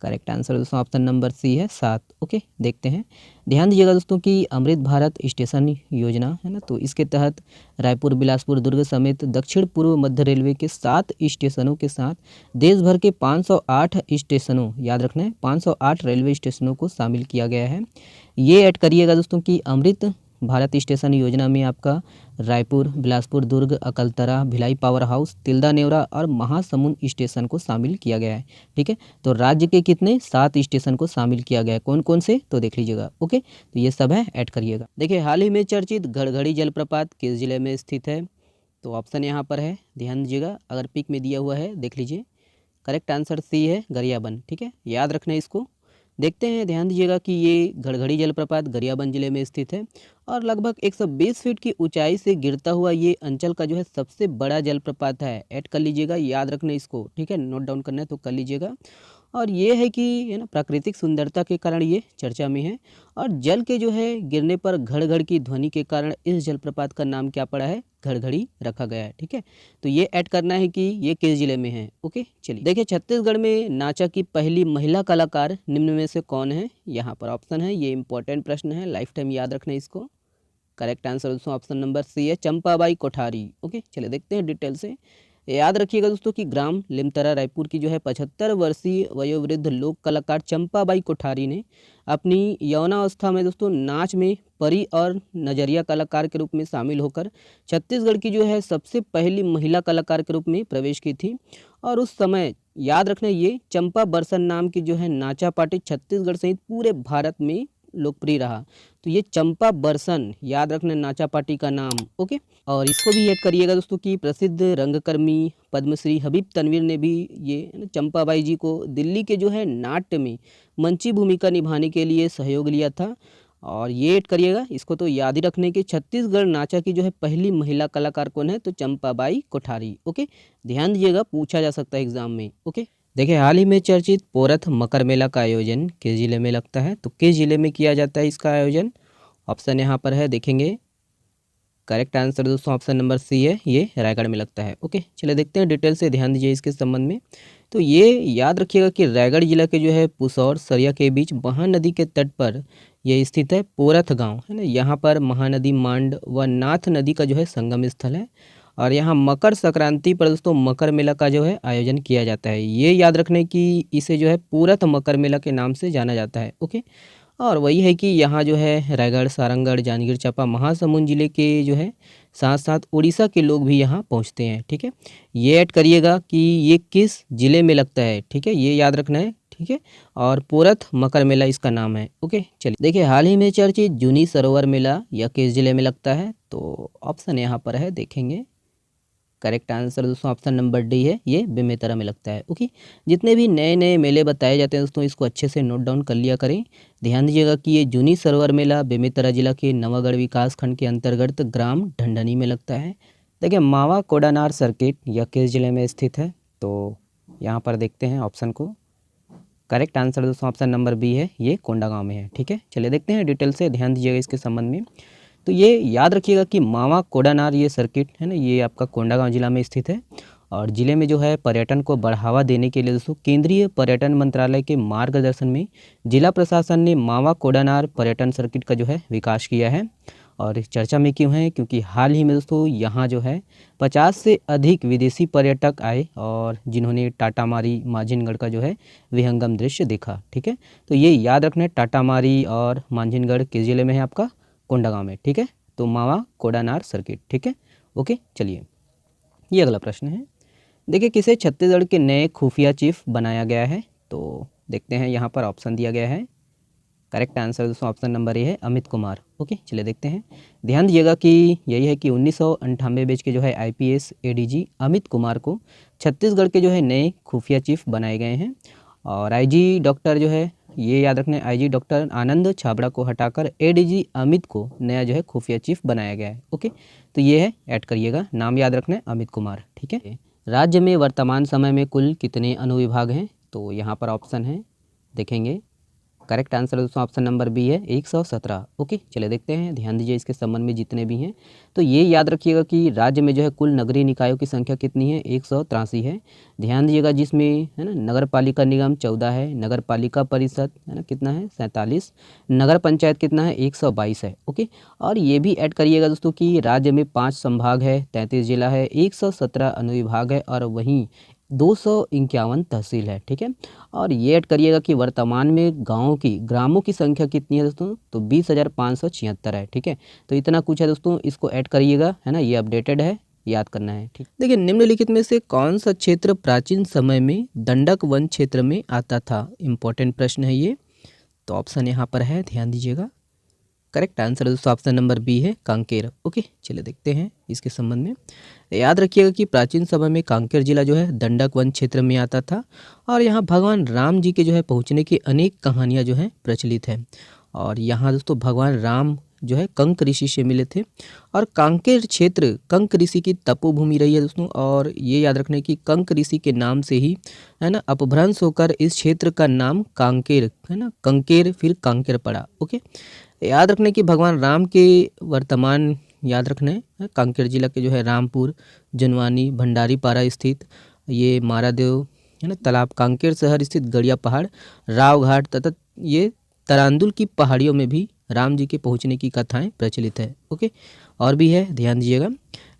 करेक्ट आंसर दोस्तों ऑप्शन नंबर सी है, 7। ओके, देखते हैं। ध्यान दीजिएगा दोस्तों कि अमृत भारत स्टेशन योजना है ना, तो इसके तहत रायपुर, बिलासपुर, दुर्ग समेत दक्षिण पूर्व मध्य रेलवे के 7 स्टेशनों के साथ देश भर के 508 स्टेशनों, याद रखना है 508 रेलवे स्टेशनों को शामिल किया गया है। ये ऐड करिएगा दोस्तों कि अमृत भारत स्टेशन योजना में आपका रायपुर, बिलासपुर, दुर्ग, अकलतरा, भिलाई पावर हाउस, तिल्दा नेवरा और महासमुंद स्टेशन को शामिल किया गया है। ठीक है, तो राज्य के कितने 7 स्टेशन को शामिल किया गया है, कौन कौन से, तो देख लीजिएगा। ओके, तो ये सब है, ऐड करिएगा। देखिए हाल ही में चर्चित घड़घड़ी जलप्रपात किस जिले में स्थित है? तो ऑप्शन यहाँ पर है, ध्यान दीजिएगा, अगर पिक में दिया हुआ है देख लीजिए। करेक्ट आंसर सी है, गरियाबंद। ठीक है, याद रखना है इसको। देखते हैं, ध्यान दीजिएगा कि ये घड़घड़ी जलप्रपात गरियाबंद जिले में स्थित है और लगभग 120 फीट की ऊंचाई से गिरता हुआ ये अंचल का जो है सबसे बड़ा जलप्रपात है। ऐड कर लीजिएगा, याद रखना इसको। ठीक है, नोट डाउन करना है तो कर लीजिएगा। और ये है कि है ना प्राकृतिक सुंदरता के कारण ये चर्चा में है और जल के जो है गिरने पर घड़-घड़ की ध्वनि के कारण इस जलप्रपात का नाम क्या पड़ा है? घड़घड़ी रखा गया है। ठीक है, तो ये ऐड करना है कि ये किस जिले में है। ओके, चलिए देखिए, छत्तीसगढ़ में नाचा की पहली महिला कलाकार निम्न में से कौन है? यहाँ पर ऑप्शन है, ये इंपॉर्टेंट प्रश्न है, लाइफ टाइम याद रखना है इसको। करेक्ट आंसर दोस्तों ऑप्शन नंबर सी है, चंपाबाई कोठारी। ओके, चलिए देखते हैं डिटेल से। याद रखिएगा दोस्तों कि ग्राम लिमतरा रायपुर की जो है 75 वर्षीय वयोवृद्ध लोक कलाकार चंपाबाई कोठारी ने अपनी यौवनावस्था में दोस्तों नाच में परी और नजरिया कलाकार के रूप में शामिल होकर छत्तीसगढ़ की जो है सबसे पहली महिला कलाकार के रूप में प्रवेश की थी। और उस समय याद रखना, ये चंपा बरसन नाम की जो है नाचा पार्टी छत्तीसगढ़ सहित पूरे भारत में लोकप्रिय रहा। तो ये चंपा बरसन याद रखना नाचा पार्टी का नाम। ओके, और इसको भी ऐड करिएगा दोस्तों कि प्रसिद्ध रंगकर्मी पद्मश्री हबीब तनवीर ने भी ये चंपाबाई जी को दिल्ली के जो है नाट्य में मंची भूमिका निभाने के लिए सहयोग लिया था। और ये ऐड करिएगा, इसको तो याद ही रखने के, छत्तीसगढ़ नाचा की जो है पहली महिला कलाकार कौन है, तो चंपाबाई कोठारी। ओके, ध्यान दीजिएगा, पूछा जा सकता है एग्जाम में। ओके, देखिए हाल ही में चर्चित पोरथ मकर मेला का आयोजन किस जिले में लगता है, तो किस जिले में किया जाता है इसका आयोजन। ऑप्शन यहाँ पर है, देखेंगे। करेक्ट आंसर दोस्तों ऑप्शन नंबर सी है, ये रायगढ़ में लगता है। ओके, चलिए देखते हैं डिटेल से, ध्यान दीजिए इसके संबंध में। तो ये याद रखिएगा कि रायगढ़ जिला के जो है पुसौर सरिया के बीच महानदी के तट पर ये स्थित है पोरथ गांव, है ना। यहाँ पर महानदी मांड व नाथ नदी का जो है संगम स्थल है। और यहाँ मकर संक्रांति पर दोस्तों मकर मेला का जो है आयोजन किया जाता है। ये याद रखने की इसे जो है पोरथ मकर मेला के नाम से जाना जाता है। ओके, और वही है कि यहाँ जो है रायगढ़, सारंगढ़, जांजगीर चांपा, महासमुंद जिले के जो है साथ साथ उड़ीसा के लोग भी यहाँ पहुँचते हैं। ठीक है, ये ऐड करिएगा कि ये किस जिले में लगता है। ठीक है, ये याद रखना है। ठीक है, और पोरथ मकर मेला इसका नाम है। ओके, चलिए देखिए हाल ही में चर्चित जूनी सरोवर मेला यह किस जिले में लगता है, तो ऑप्शन यहाँ पर है, देखेंगे। करेक्ट आंसर दोस्तों ऑप्शन नंबर डी है, ये बेमेतरा में लगता है। ओके, जितने भी नए नए मेले बताए जाते हैं दोस्तों इसको अच्छे से नोट डाउन कर लिया करें। ध्यान दीजिएगा कि ये जूनी सरोवर मेला बेमेतरा जिला के नवागढ़ विकास खंड के अंतर्गत ग्राम ढंढनी में लगता है। देखिए मावा कोडानार सर्किट यह किस जिले में स्थित है, तो यहाँ पर देखते हैं ऑप्शन को। करेक्ट आंसर दोस्तों ऑप्शन नंबर बी है, ये कोंडागांव में है। ठीक है, चलिए देखते हैं डिटेल से, ध्यान दीजिएगा इसके संबंध में। तो ये याद रखिएगा कि मावा कोडानार ये सर्किट है ना, ये आपका कोंडागांव जिला में स्थित है। और ज़िले में जो है पर्यटन को बढ़ावा देने के लिए दोस्तों केंद्रीय पर्यटन मंत्रालय के मार्गदर्शन में जिला प्रशासन ने मावा कोडानार पर्यटन सर्किट का जो है विकास किया है। और इस चर्चा में क्यों है, क्योंकि हाल ही में दोस्तों यहाँ जो है 50 से अधिक विदेशी पर्यटक आए और जिन्होंने टाटामारी मांझिनगढ़ का जो है विहंगम दृश्य देखा। ठीक है, तो ये याद रखना है, टाटामारी और मांझिनगढ़ किस जिले में है, आपका कोंडागांव में। ठीक है, तो मावा कोडानार सर्किट। ठीक है, ओके, चलिए ये अगला प्रश्न है। देखिए किसे छत्तीसगढ़ के नए खुफिया चीफ बनाया गया है, तो देखते हैं यहाँ पर ऑप्शन दिया गया है। करेक्ट आंसर दोस्तों ऑप्शन नंबर ए है, अमित कुमार। ओके, चलिए देखते हैं। ध्यान दीजिएगा कि यही है कि 1998 बैच के जो है IPS ADG अमित कुमार को छत्तीसगढ़ के जो है नए खुफिया चीफ बनाए गए हैं। और IG डॉक्टर जो है, ये याद रखना है, IG डॉक्टर आनंद छाबड़ा को हटाकर ADG अमित को नया जो है खुफिया चीफ बनाया गया है। ओके, तो ये है, ऐड करिएगा, नाम याद रखना है अमित कुमार। ठीक है, राज्य में वर्तमान समय में कुल कितने अनुविभाग हैं, तो यहाँ पर ऑप्शन है, देखेंगे। करेक्ट आंसर दोस्तों ऑप्शन नंबर बी है, 117। ओके, चलिए देखते हैं, ध्यान दीजिए इसके संबंध में जितने भी हैं। तो ये याद रखिएगा कि राज्य में जो है कुल नगरीय निकायों की संख्या कितनी है, 183 है। ध्यान दीजिएगा, जिसमें है ना नगर पालिका निगम 14 है, नगर पालिका परिषद है ना कितना है, 47, नगर पंचायत कितना है, 122 है। ओके, और ये भी ऐड करिएगा दोस्तों कि राज्य में 5 संभाग है, 33 जिला है, 117 अनुविभाग है और वहीं 251 तहसील है। ठीक है, और ये ऐड करिएगा कि वर्तमान में ग्रामों की संख्या कितनी है दोस्तों, तो 20,576 है। ठीक है, तो इतना कुछ है दोस्तों, इसको ऐड करिएगा, है ना, ये अपडेटेड है, याद करना है। ठीक, देखिए निम्नलिखित में से कौन सा क्षेत्र प्राचीन समय में दंडक वन क्षेत्र में आता था, इंपॉर्टेंट प्रश्न है ये। तो ऑप्शन यहाँ पर है, ध्यान दीजिएगा। करेक्ट आंसर दोस्तों ऑप्शन नंबर बी है, कांकेर। ओके, चलिए देखते हैं इसके संबंध में। याद रखिएगा कि प्राचीन समय में कांकेर जिला जो है दंडक वन क्षेत्र में आता था और यहाँ भगवान राम जी के जो है पहुँचने की अनेक कहानियाँ जो हैं प्रचलित है। और यहाँ दोस्तों भगवान राम जो है कंक ऋषि से मिले थे और कांकेर क्षेत्र कंक ऋषि की तपोभूमि रही है दोस्तों। और ये याद रखने की कंक ऋषि के नाम से ही है ना अपभ्रंश होकर इस क्षेत्र का नाम कांकेर है ना, कंकेर फिर कांकेर पड़ा। ओके, याद रखने की भगवान राम के वर्तमान याद रखना है, कांकेर जिला के जो है रामपुर, जनवानी, भंडारी पारा स्थित ये मारादेव है ना तालाब, कांकेर शहर स्थित गड़िया पहाड़, राव घाट तथा ये तरांदुल की पहाड़ियों में भी राम जी के पहुंचने की कथाएं प्रचलित है। ओके, और भी है, ध्यान दीजिएगा।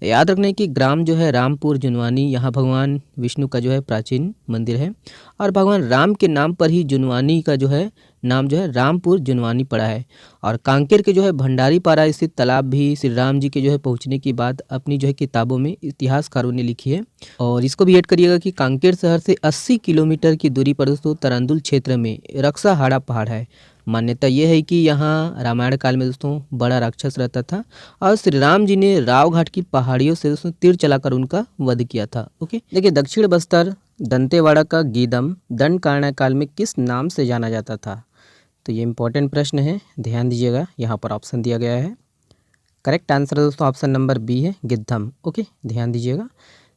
याद रखना है कि ग्राम जो है रामपुर जुनवानी, यहाँ भगवान विष्णु का जो है प्राचीन मंदिर है और भगवान राम के नाम पर ही जुनवानी का जो है नाम जो है रामपुर जुनवानी पड़ा है। और कांकेर के जो है भंडारी पारा स्थित तालाब भी श्री राम जी के जो है पहुँचने की बात अपनी जो है किताबों में इतिहासकारों ने लिखी है। और इसको भी ऐड करिएगा कि कांकेर शहर से 80 किलोमीटर की दूरी पर दोस्तों तरंदुल क्षेत्र में रक्साहाड़ा पहाड़ है। मान्यता यह है कि यहाँ रामायण काल में दोस्तों बड़ा राक्षस रहता था और श्री राम जी ने राव घाट की पहाड़ियों से दोस्तों तीर चलाकर उनका वध किया था। ओके, देखिए दक्षिण बस्तर दंतेवाड़ा का गीदम दंडकारण्य काल में किस नाम से जाना जाता था? तो ये इंपॉर्टेंट प्रश्न है, ध्यान दीजिएगा। यहाँ पर ऑप्शन दिया गया है, करेक्ट आंसर दोस्तों ऑप्शन नंबर बी है गिद्धम। ओके, ध्यान दीजिएगा।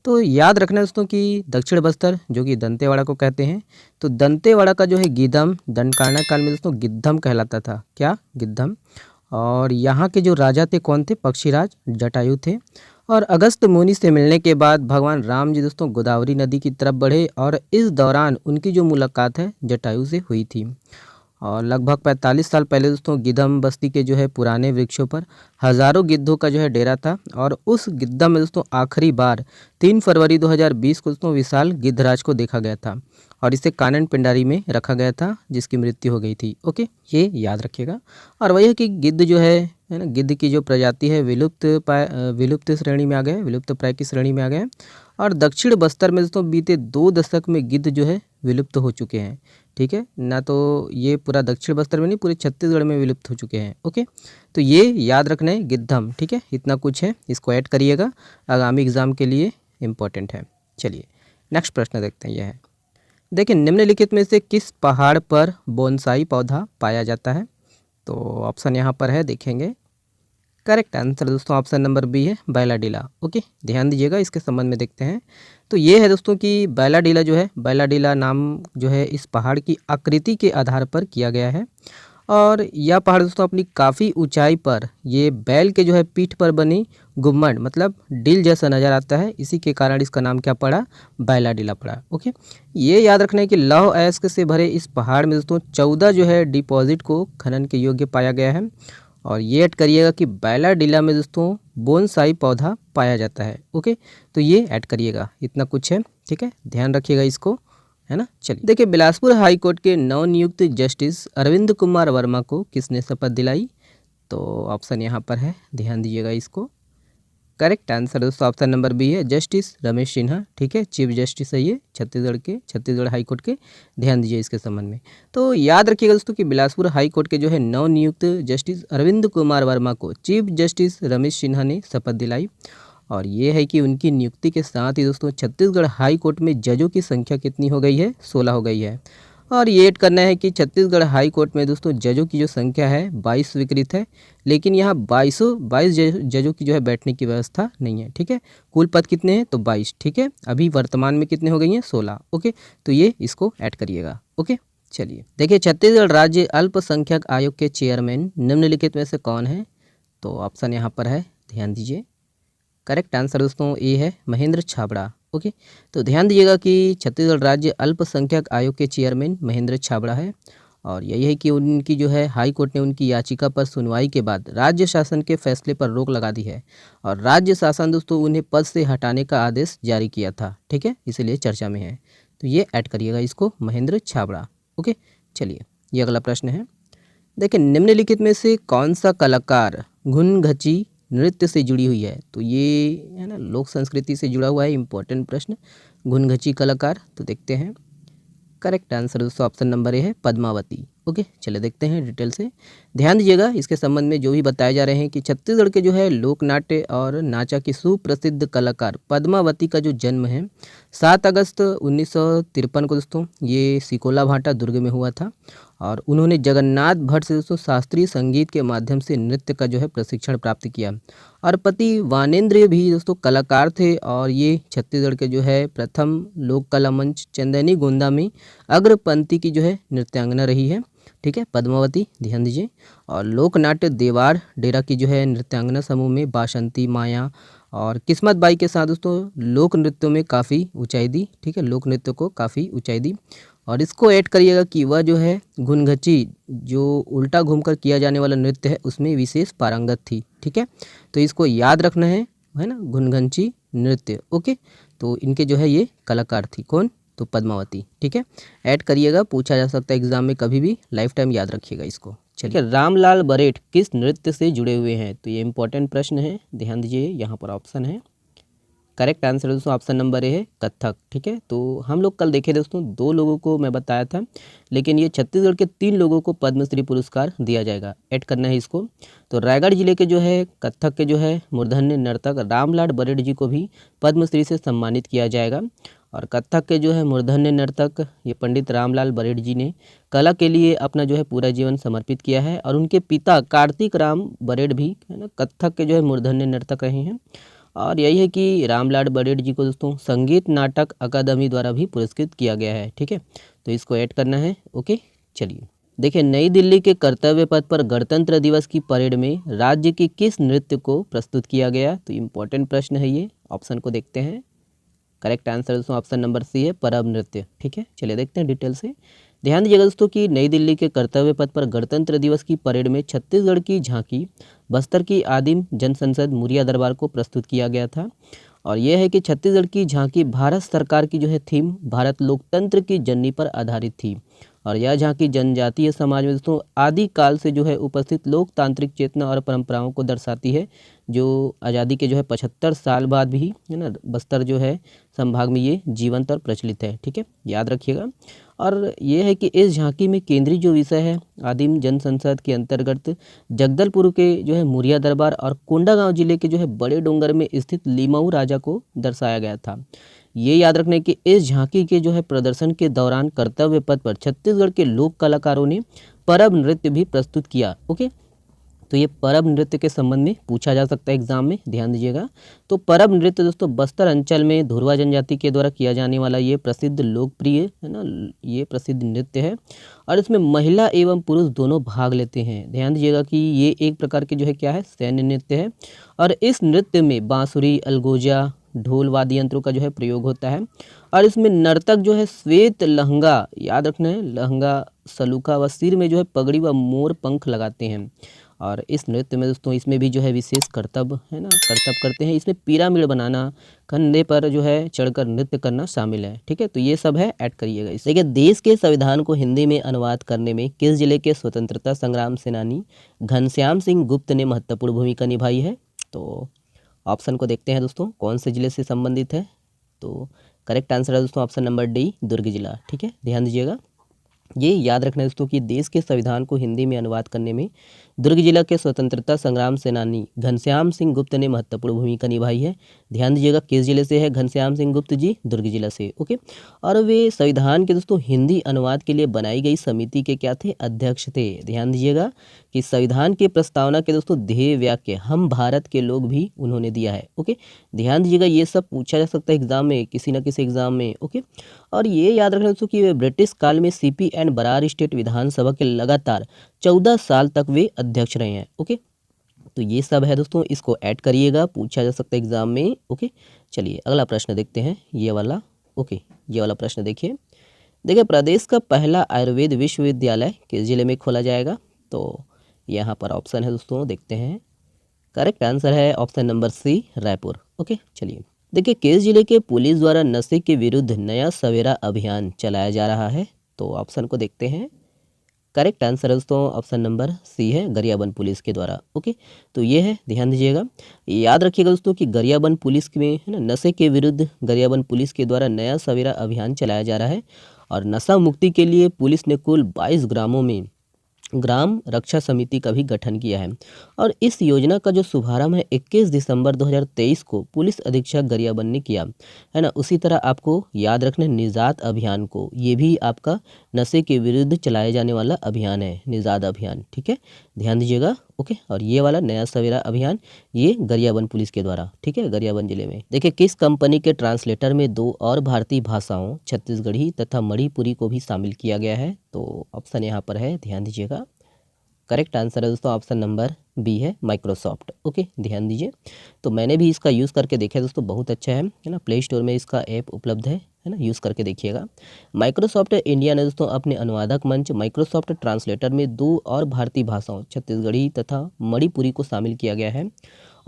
तो याद रखना दोस्तों कि दक्षिण बस्तर जो कि दंतेवाड़ा को कहते हैं, तो दंतेवाड़ा का जो है गीदम दंडकारण्य काल में दोस्तों गिद्धम कहलाता था। क्या? गिद्धम। और यहाँ के जो राजा थे कौन थे? पक्षीराज जटायु थे। और अगस्त मुनि से मिलने के बाद भगवान राम जी दोस्तों गोदावरी नदी की तरफ बढ़े और इस दौरान उनकी जो मुलाकात है जटायु से हुई थी। और लगभग 45 साल पहले दोस्तों गिद्धम बस्ती के जो है पुराने वृक्षों पर हज़ारों गिद्धों का जो है डेरा था। और उस गिद्धम में दोस्तों आखिरी बार 3 फरवरी 2020 को दोस्तों विशाल गिद्धराज को देखा गया था और इसे कानन पिंडारी में रखा गया था जिसकी मृत्यु हो गई थी। ओके, ये याद रखिएगा। और वही है कि गिद्ध जो है ना, गिद्ध की जो प्रजाति है विलुप्त श्रेणी में आ गए, विलुप्त प्राय की श्रेणी में आ गए। और दक्षिण बस्तर में दोस्तों बीते 2 दशक में गिद्ध जो है विलुप्त हो चुके हैं। ठीक है ना, तो ये पूरा दक्षिण बस्तर में नहीं, पूरे छत्तीसगढ़ में विलुप्त हो चुके हैं। ओके, तो ये याद रखना है गिद्धम। ठीक है, इतना कुछ है, इसको ऐड करिएगा, आगामी एग्जाम के लिए इम्पोर्टेंट है। चलिए नेक्स्ट प्रश्न देखते हैं। यह है, देखिए निम्नलिखित में से किस पहाड़ पर बोनसाई पौधा पाया जाता है? तो ऑप्शन यहाँ पर है, देखेंगे। करेक्ट आंसर दोस्तों ऑप्शन नंबर बी है बैलाडीला। ओके, ध्यान दीजिएगा, इसके संबंध में देखते हैं। तो ये है दोस्तों कि बैलाडीला जो है, बैलाडीला नाम जो है इस पहाड़ की आकृति के आधार पर किया गया है। और यह पहाड़ दोस्तों अपनी काफ़ी ऊंचाई पर ये बैल के जो है पीठ पर बनी गुम्मट मतलब डील जैसा नज़र आता है, इसी के कारण इसका नाम क्या पड़ा? बैलाडीला पड़ा। ओके, ये याद रखना है कि लौह अयस्क से भरे इस पहाड़ में दोस्तों 14 जो है डिपॉजिट को खनन के योग्य पाया गया है। और ये ऐड करिएगा कि बैलाडीला में दोस्तों बोनसाई पौधा पाया जाता है। ओके, तो ये ऐड करिएगा, इतना कुछ है। ठीक है, ध्यान रखिएगा इसको, है ना। चलिए देखिए, बिलासपुर हाई कोर्ट के नवनियुक्त जस्टिस अरविंद कुमार वर्मा को किसने शपथ दिलाई? तो ऑप्शन यहाँ पर है, ध्यान दीजिएगा इसको। करेक्ट आंसर दोस्तों ऑप्शन नंबर बी है जस्टिस रमेश सिन्हा। ठीक है, चीफ जस्टिस है ये छत्तीसगढ़ हाई कोर्ट के, ध्यान दीजिए इसके संबंध में। तो याद रखिएगा दोस्तों कि बिलासपुर हाई कोर्ट के जो है नवनियुक्त जस्टिस अरविंद कुमार वर्मा को चीफ जस्टिस रमेश सिन्हा ने शपथ दिलाई। और ये है कि उनकी नियुक्ति के साथ ही दोस्तों छत्तीसगढ़ हाई कोर्ट में जजों की संख्या कितनी हो गई है? 16 हो गई है। और ये ऐड करना है कि छत्तीसगढ़ हाई कोर्ट में दोस्तों जजों की जो संख्या है 22 स्वीकृत है, लेकिन यहाँ 22 जजों की जो है बैठने की व्यवस्था नहीं है। ठीक है, कुल पद कितने हैं? तो 22। ठीक है, अभी वर्तमान में कितने हो गई हैं? 16। ओके, तो ये इसको ऐड करिएगा। ओके, चलिए देखिए, छत्तीसगढ़ राज्य अल्पसंख्यक आयोग के चेयरमैन निम्नलिखित में से कौन है? तो ऑप्शन यहाँ पर है, ध्यान दीजिए। करेक्ट आंसर दोस्तों ए है महेंद्र छाबड़ा। ओके, तो ध्यान दीजिएगा कि छत्तीसगढ़ राज्य अल्पसंख्यक आयोग के चेयरमैन महेंद्र छाबड़ा है। और यही है कि उनकी जो है हाई कोर्ट ने उनकी याचिका पर सुनवाई के बाद राज्य शासन के फैसले पर रोक लगा दी है और राज्य शासन दोस्तों उन्हें पद से हटाने का आदेश जारी किया था। ठीक है, इसलिए चर्चा में है, तो ये ऐड करिएगा इसको, महेंद्र छाबड़ा। ओके, चलिए ये अगला प्रश्न है। देखिए, निम्नलिखित में से कौन सा कलाकार घुनघची नृत्य से जुड़ी हुई है? तो ये है ना लोक संस्कृति से जुड़ा हुआ है, इंपॉर्टेंट प्रश्न। घुनघची कलाकार, तो देखते हैं। करेक्ट आंसर दोस्तों ऑप्शन नंबर ए है पद्मावती। ओके, चलिए देखते हैं डिटेल से। ध्यान दीजिएगा, इसके संबंध में जो भी बताए जा रहे हैं कि छत्तीसगढ़ के जो है लोक नाट्य और नाचा की सुप्रसिद्ध कलाकार पद्मावती का जो जन्म है 7 अगस्त 1953 को दोस्तों ये सिकोला भाटा दुर्ग में हुआ था। और उन्होंने जगन्नाथ भट्ट से दोस्तों शास्त्रीय संगीत के माध्यम से नृत्य का जो है प्रशिक्षण प्राप्त किया। और पति वानेन्द्र भी दोस्तों कलाकार थे और ये छत्तीसगढ़ के जो है प्रथम लोक कला मंच चंदनी गोंदा में अग्रपंक्ति की जो है नृत्यांगना रही है। ठीक है, पद्मावती, ध्यान दीजिए। और लोक नाट्य देवार डेरा की जो है नृत्यांगना समूह में बासंती, माया और किस्मत बाई के साथ दोस्तों लोक नृत्यों में काफ़ी ऊंचाई दी। ठीक है, लोक नृत्य को काफ़ी ऊंचाई दी। और इसको ऐड करिएगा कि वह जो है घुनघची जो उल्टा घूमकर किया जाने वाला नृत्य है उसमें विशेष पारंगत थी। ठीक है, तो इसको याद रखना है है ना, घुनघंची नृत्य। ओके, तो इनके जो है ये कलाकार थी कौन, तो पद्मावती। ठीक है, ऐड करिएगा, पूछा जा सकता है एग्जाम में कभी भी, लाइफ टाइम याद रखिएगा इसको। चलिए, रामलाल बरेठ किस नृत्य से जुड़े हुए हैं, तो ये इंपॉर्टेंट प्रश्न है, ध्यान दीजिए। यहाँ पर ऑप्शन है, करेक्ट आंसर दोस्तों ऑप्शन नंबर ए है कथक। ठीक है, तो हम लोग कल देखे दोस्तों 2 लोगों को मैं बताया था, लेकिन ये छत्तीसगढ़ के 3 लोगों को पद्मश्री पुरस्कार दिया जाएगा, ऐड करना है इसको। तो रायगढ़ जिले के जो है कथक के जो है मूर्धन्य नर्तक रामलाल बरेठ जी को भी पद्मश्री से सम्मानित किया जाएगा। और कथक के जो है मूर्धन्य नर्तक ये पंडित रामलाल बरेठ जी ने कला के लिए अपना जो है पूरा जीवन समर्पित किया है। और उनके पिता कार्तिक राम बरेठ भी है ना कथक के जो है मूर्धन्य नर्तक रहे हैं। और यही है कि रामलाल बरेठ जी को दोस्तों संगीत नाटक अकादमी द्वारा भी पुरस्कृत किया गया है। ठीक है, तो इसको ऐड करना है। ओके, चलिए देखिए, नई दिल्ली के कर्तव्य पथ पर गणतंत्र दिवस की परेड में राज्य की किस नृत्य को प्रस्तुत किया गया, तो इम्पोर्टेंट प्रश्न है ये, ऑप्शन को देखते हैं। करेक्ट आंसर दोस्तों ऑप्शन नंबर सी है परब नृत्य। ठीक है, चलिए देखते हैं डिटेल से। ध्यान दीजिएगा दोस्तों कि नई दिल्ली के कर्तव्य पथ पर गणतंत्र दिवस की परेड में छत्तीसगढ़ की झांकी बस्तर की आदिम जनसंसद मुरिया दरबार को प्रस्तुत किया गया था। और यह है कि छत्तीसगढ़ की झांकी भारत सरकार की जो है थीम भारत लोकतंत्र की जननी पर आधारित थी। और यह झांकी जनजातीय समाज में दोस्तों आदिकाल से जो है उपस्थित लोकतांत्रिक चेतना और परंपराओं को दर्शाती है, जो आज़ादी के जो है 75 साल बाद भी है ना बस्तर जो है संभाग में ये जीवंत और प्रचलित है। ठीक है, याद रखिएगा। और ये है कि इस झांकी में केंद्रीय जो विषय है आदिम जनसंसद के अंतर्गत जगदलपुर के जो है मुरिया दरबार और कोंडागांव जिले के जो है बड़े डोंगर में स्थित लिमाऊ राजा को दर्शाया गया था। ये याद रखने कि इस झांकी के जो है प्रदर्शन के दौरान कर्तव्य पथ पर छत्तीसगढ़ के लोक कलाकारों ने परब नृत्य भी प्रस्तुत किया। ओके, तो ये परब नृत्य के संबंध में पूछा जा सकता है एग्जाम में, ध्यान दीजिएगा। तो परब नृत्य दोस्तों बस्तर अंचल में धुरवा जनजाति के द्वारा किया जाने वाला ये प्रसिद्ध लोकप्रिय है ना ये प्रसिद्ध नृत्य है। और इसमें महिला एवं पुरुष दोनों भाग लेते हैं। ध्यान दीजिएगा कि ये एक प्रकार के जो है क्या है सैन्य नृत्य है। और इस नृत्य में बांसुरी, अलगोजा, ढोल वाद्य यंत्रों का जो है प्रयोग होता है। और इसमें नर्तक जो है श्वेत लहंगा, याद रखना है लहंगा, सलूका व सिर में जो है पगड़ी व मोर पंख लगाते हैं। और इस नृत्य में दोस्तों इसमें भी जो है विशेष करतब है ना करतब करते हैं। इसमें पिरामिड बनाना, कंधे पर जो है चढ़कर नृत्य करना शामिल है। ठीक है, तो ये सब है, ऐड करिएगा इसे। देखिए, देश के संविधान को हिंदी में अनुवाद करने में किस जिले के स्वतंत्रता संग्राम सेनानी घनश्याम सिंह गुप्त ने महत्वपूर्ण भूमिका निभाई है, तो ऑप्शन को देखते हैं दोस्तों कौन से जिले से संबंधित है। तो करेक्ट आंसर है दोस्तों ऑप्शन नंबर डी दुर्ग जिला। ठीक है, ध्यान दीजिएगा, ये याद रखना दोस्तों कि देश के संविधान को हिंदी में अनुवाद करने में दुर्ग जिला के स्वतंत्रता संग्राम सेनानी घनश्याम सिंह गुप्त ने महत्वपूर्ण भूमिका निभाई है। ध्यान दीजिएगा किस जिले से है घनश्याम सिंह गुप्त जी, दुर्ग जिला से। ओके, और वे संविधान के दोस्तों हिंदी अनुवाद के लिए बनाई गई समिति के क्या थे, अध्यक्ष थे। ध्यान दीजिएगा कि संविधान की प्रस्तावना के दोस्तों ध्येय वाक्य हम भारत के लोग भी उन्होंने दिया है। ओके, ध्यान दीजिएगा, ये सब पूछा जा सकता है एग्जाम में, किसी न किसी एग्जाम में। ओके, और ये याद रखना दोस्तों कि वे ब्रिटिश काल में सीपी एंड बरार स्टेट विधानसभा के लगातार 14 साल तक वे अध्यक्ष रहे हैं। ओके, तो ये सब है दोस्तों, इसको ऐड करिएगा, पूछा जा सकता है एग्जाम में। ओके, चलिए अगला प्रश्न देखते हैं, ये वाला। ओके, ये वाला प्रश्न देखिए। देखिए, प्रदेश का पहला आयुर्वेद विश्वविद्यालय किस जिले में खोला जाएगा, तो यहाँ पर ऑप्शन है दोस्तों, देखते हैं। करेक्ट आंसर है option number C Raipur. Okay, चलिए देखिए, किस जिले के पुलिस द्वारा नशे के विरुद्ध नया सवेरा अभियान चलाया जा रहा है, तो ऑप्शन को देखते हैं। करेक्ट आंसर है दोस्तों ऑप्शन नंबर सी है गरियाबंद पुलिस के द्वारा। ओके, तो ये है, ध्यान दीजिएगा, याद रखिएगा दोस्तों कि गरियाबंद पुलिस में है ना नशे के विरुद्ध गरियाबंद पुलिस के द्वारा नया सवेरा अभियान चलाया जा रहा है। और नशा मुक्ति के लिए पुलिस ने कुल 22 ग्रामों में ग्राम रक्षा समिति का भी गठन किया है। और इस योजना का जो शुभारंभ है 21 दिसंबर 2023 को पुलिस अधीक्षक गरियाबंद ने किया है ना। उसी तरह आपको याद रखना है निजात अभियान को, ये भी आपका नशे के विरुद्ध चलाया जाने वाला अभियान है, निजात अभियान। ठीक है, ध्यान दीजिएगा। ओके, और ये वाला नया सवेरा अभियान ये गरियाबंद पुलिस के द्वारा, ठीक है, गरियाबंद जिले में। देखिए, किस कंपनी के ट्रांसलेटर में 2 और भारतीय भाषाओं छत्तीसगढ़ी तथा मणिपुरी को भी शामिल किया गया है, तो ऑप्शन यहाँ पर है, ध्यान दीजिएगा। करेक्ट आंसर है दोस्तों ऑप्शन नंबर बी है माइक्रोसॉफ्ट। ओके, ध्यान दीजिए, तो मैंने भी इसका यूज़ करके देखा दोस्तों, बहुत अच्छा है ना। प्ले स्टोर में इसका ऐप उपलब्ध है ना, यूज़ करके देखिएगा। माइक्रोसॉफ्ट इंडिया ने दोस्तों अपने अनुवादक मंच माइक्रोसॉफ्ट ट्रांसलेटर में 2 और भारतीय भाषाओं छत्तीसगढ़ी तथा मणिपुरी को शामिल किया गया है।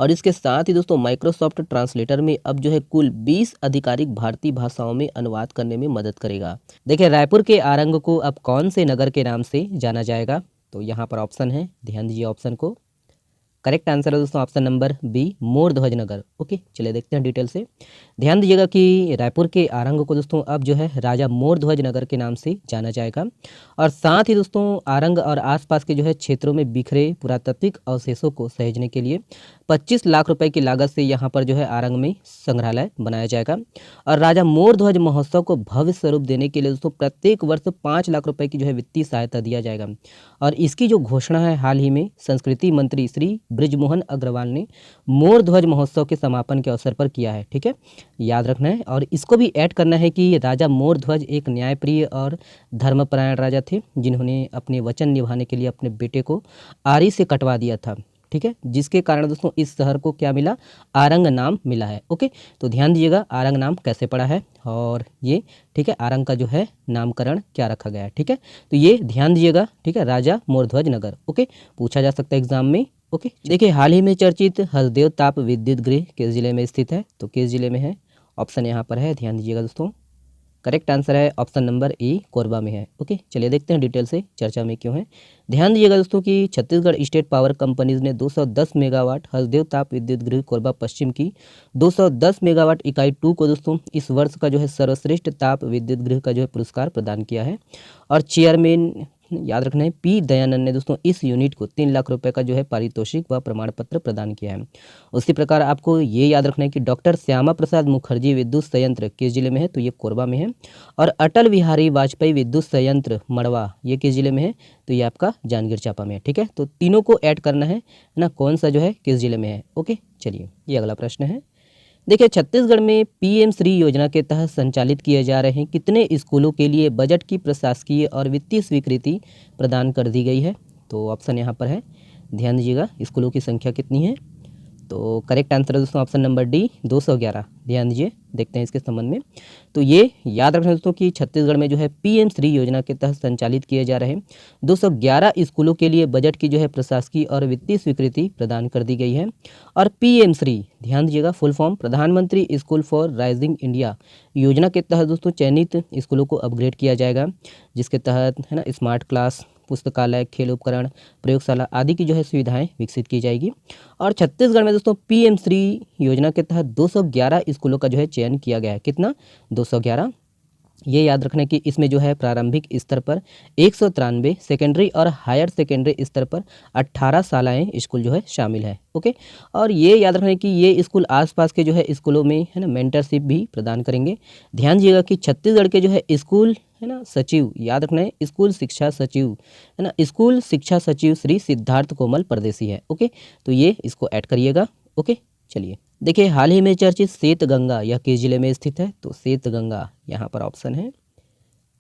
और इसके साथ ही दोस्तों माइक्रोसॉफ्ट ट्रांसलेटर में अब जो है कुल 20 आधिकारिक भारतीय भाषाओं में अनुवाद करने में मदद करेगा। देखिए रायपुर के आरंग को अब कौन से नगर के नाम से जाना जाएगा, तो यहाँ पर ऑप्शन है, ध्यान दीजिए ऑप्शन को। करेक्ट आंसर है दोस्तों ऑप्शन नंबर बी, मोर ध्वज नगर। ओके, चलिए देखते हैं डिटेल से। ध्यान दीजिएगा कि रायपुर के आरंग को दोस्तों अब जो है राजा मोर ध्वज नगर के नाम से जाना जाएगा। और साथ ही दोस्तों आरंग और आसपास के जो है क्षेत्रों में बिखरे पुरातात्विक अवशेषों को सहेजने के लिए 25 लाख रुपए की लागत से यहाँ पर जो है आरंग में संग्रहालय बनाया जाएगा। और राजा मोर ध्वज महोत्सव को भव्य स्वरूप देने के लिए दोस्तों प्रत्येक वर्ष 5 लाख रुपए की जो है वित्तीय सहायता दिया जाएगा। और इसकी जो घोषणा है हाल ही में संस्कृति मंत्री श्री बृजमोहन अग्रवाल ने मोर ध्वज महोत्सव के समापन के अवसर पर किया है। ठीक है, याद रखना है। और इसको भी ऐड करना है कि राजा मोर ध्वज एक न्यायप्रिय और धर्मपरायण राजा थे, जिन्होंने अपने वचन निभाने के लिए अपने बेटे को आरी से कटवा दिया था। ठीक है, जिसके कारण दोस्तों इस शहर को क्या मिला, आरंग नाम मिला है। ओके, तो ध्यान दीजिएगा आरंग नाम कैसे पड़ा है और ये ठीक है आरंग का जो है नामकरण क्या रखा गया है। ठीक है, तो ये ध्यान दीजिएगा। ठीक है, राजा मोरध्वज नगर। ओके, पूछा जा सकता है एग्जाम में। ओके, देखिए हाल ही में चर्चित हसदेव ताप विद्युत गृह किस जिले में स्थित है, तो किस जिले में है, ऑप्शन यहाँ पर है, ध्यान दीजिएगा दोस्तों। करेक्ट आंसर है ऑप्शन नंबर ए, कोरबा में है। ओके, चलिए देखते हैं डिटेल से चर्चा में क्यों है। ध्यान दीजिएगा दोस्तों कि छत्तीसगढ़ स्टेट पावर कंपनीज ने 210 मेगावाट हसदेव ताप विद्युत गृह कोरबा पश्चिम की 210 मेगावाट इकाई 2 को दोस्तों इस वर्ष का जो है सर्वश्रेष्ठ ताप विद्युत गृह का जो है पुरस्कार प्रदान किया है। और चेयरमैन याद रखना है पी दयानंद ने दोस्तों इस यूनिट को 3 लाख रुपए का जो है पारितोषिक व प्रमाण पत्र प्रदान किया है। उसी प्रकार आपको ये याद रखना है कि डॉक्टर श्यामा प्रसाद मुखर्जी विद्युत संयंत्र किस जिले में है, तो ये कोरबा में है। और अटल बिहारी वाजपेयी विद्युत संयंत्र मड़वा ये किस जिले में है, तो ये आपका जांजगीर चांपा में है। ठीक है, तो तीनों को ऐड करना है ना, कौन सा जो है किस जिले में है। ओके, चलिए ये अगला प्रश्न है। देखिए छत्तीसगढ़ में पीएम श्री योजना के तहत संचालित किए जा रहे कितने स्कूलों के लिए बजट की प्रशासकीय और वित्तीय स्वीकृति प्रदान कर दी गई है, तो ऑप्शन यहाँ पर है, ध्यान दीजिएगा स्कूलों की संख्या कितनी है, तो करेक्ट आंसर है दोस्तों ऑप्शन नंबर डी, 211। ध्यान दीजिए, देखते हैं इसके संबंध में। तो ये याद रखना दोस्तों कि छत्तीसगढ़ में जो है पीएम श्री योजना के तहत संचालित किए जा रहे 211 स्कूलों के लिए बजट की जो है प्रशासकीय और वित्तीय स्वीकृति प्रदान कर दी गई है। और पीएम श्री ध्यान दीजिएगा फुल फॉर्म प्रधानमंत्री स्कूल फॉर राइजिंग इंडिया योजना के तहत दोस्तों चयनित स्कूलों को अपग्रेड किया जाएगा, जिसके तहत है ना स्मार्ट क्लास, पुस्तकालय, खेल उपकरण, प्रयोगशाला आदि की जो है सुविधाएं विकसित की जाएगी। और छत्तीसगढ़ में दोस्तों पीएम श्री योजना के तहत 211 स्कूलों का जो है चयन किया गया है। कितना, 211। ये याद रखना कि इसमें जो है प्रारंभिक स्तर पर 193, सेकेंडरी और हायर सेकेंडरी स्तर पर 18 शालाएँ स्कूल जो है शामिल है। ओके, और ये याद रखना कि ये स्कूल आसपास के जो है स्कूलों में है ना मेंटरशिप भी प्रदान करेंगे। ध्यान दीजिएगा कि छत्तीसगढ़ के जो है स्कूल है ना सचिव, याद रखना है स्कूल शिक्षा सचिव है ना, स्कूल शिक्षा सचिव श्री सिद्धार्थ कोमल परदेसी है। ओके, तो ये इसको ऐड करिएगा। ओके, चलिए देखिए हाल ही में चर्चित श्वेत गंगा यह किस जिले में स्थित है, तो श्वेत गंगा यहाँ पर ऑप्शन है,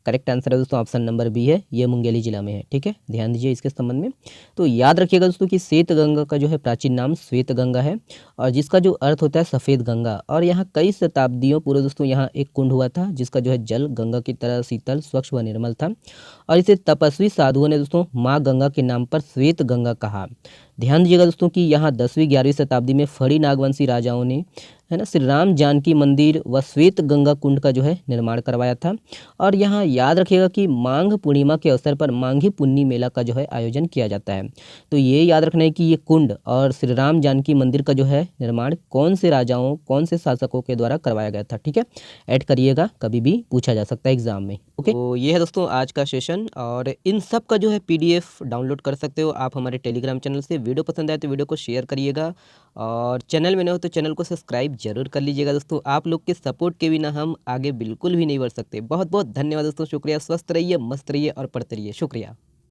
करेक्ट आंसर है दोस्तों ऑप्शन नंबर बी है, ये मुंगेली जिला में है। ठीक है, ध्यान दीजिए इसके संबंध में। तो याद रखिएगा दोस्तों कि श्वेत गंगा का जो है प्राचीन नाम श्वेत गंगा है, और जिसका जो अर्थ होता है सफ़ेद गंगा। और यहाँ कई शताब्दियों पूर्व दोस्तों यहाँ एक कुंड हुआ था, जिसका जो है जल गंगा की तरह शीतल, स्वच्छ व निर्मल था। और इसे तपस्वी साधुओं ने दोस्तों माँ गंगा के नाम पर श्वेत गंगा कहा। ध्यान दीजिएगा दोस्तों कि यहाँ 10वीं-11वीं शताब्दी में फड़ी नागवंशी राजाओं ने है ना श्री राम जानकी मंदिर व श्वेत गंगा कुंड का जो है निर्माण करवाया था। और यहाँ याद रखिएगा कि माघ पूर्णिमा के अवसर पर माघी पुन्नी मेला का जो है आयोजन किया जाता है। तो ये याद रखना है कि ये कुंड और श्री राम जानकी मंदिर का जो है निर्माण कौन से राजाओं, कौन से शासकों के द्वारा करवाया गया था। ठीक है, ऐड करिएगा, कभी भी पूछा जा सकता है एग्जाम में। ओके, तो ये है दोस्तों आज का सेशन, और इन सब का जो है PDF डाउनलोड कर सकते हो आप हमारे टेलीग्राम चैनल से। वीडियो पसंद आए तो वीडियो को शेयर करिएगा, और चैनल में न हो तो चैनल को सब्सक्राइब जरूर कर लीजिएगा दोस्तों। आप लोग के सपोर्ट के बिना हम आगे बिल्कुल भी नहीं बढ़ सकते। बहुत बहुत धन्यवाद दोस्तों, शुक्रिया। स्वस्थ रहिए, मस्त रहिए और पढ़ते रहिए। शुक्रिया।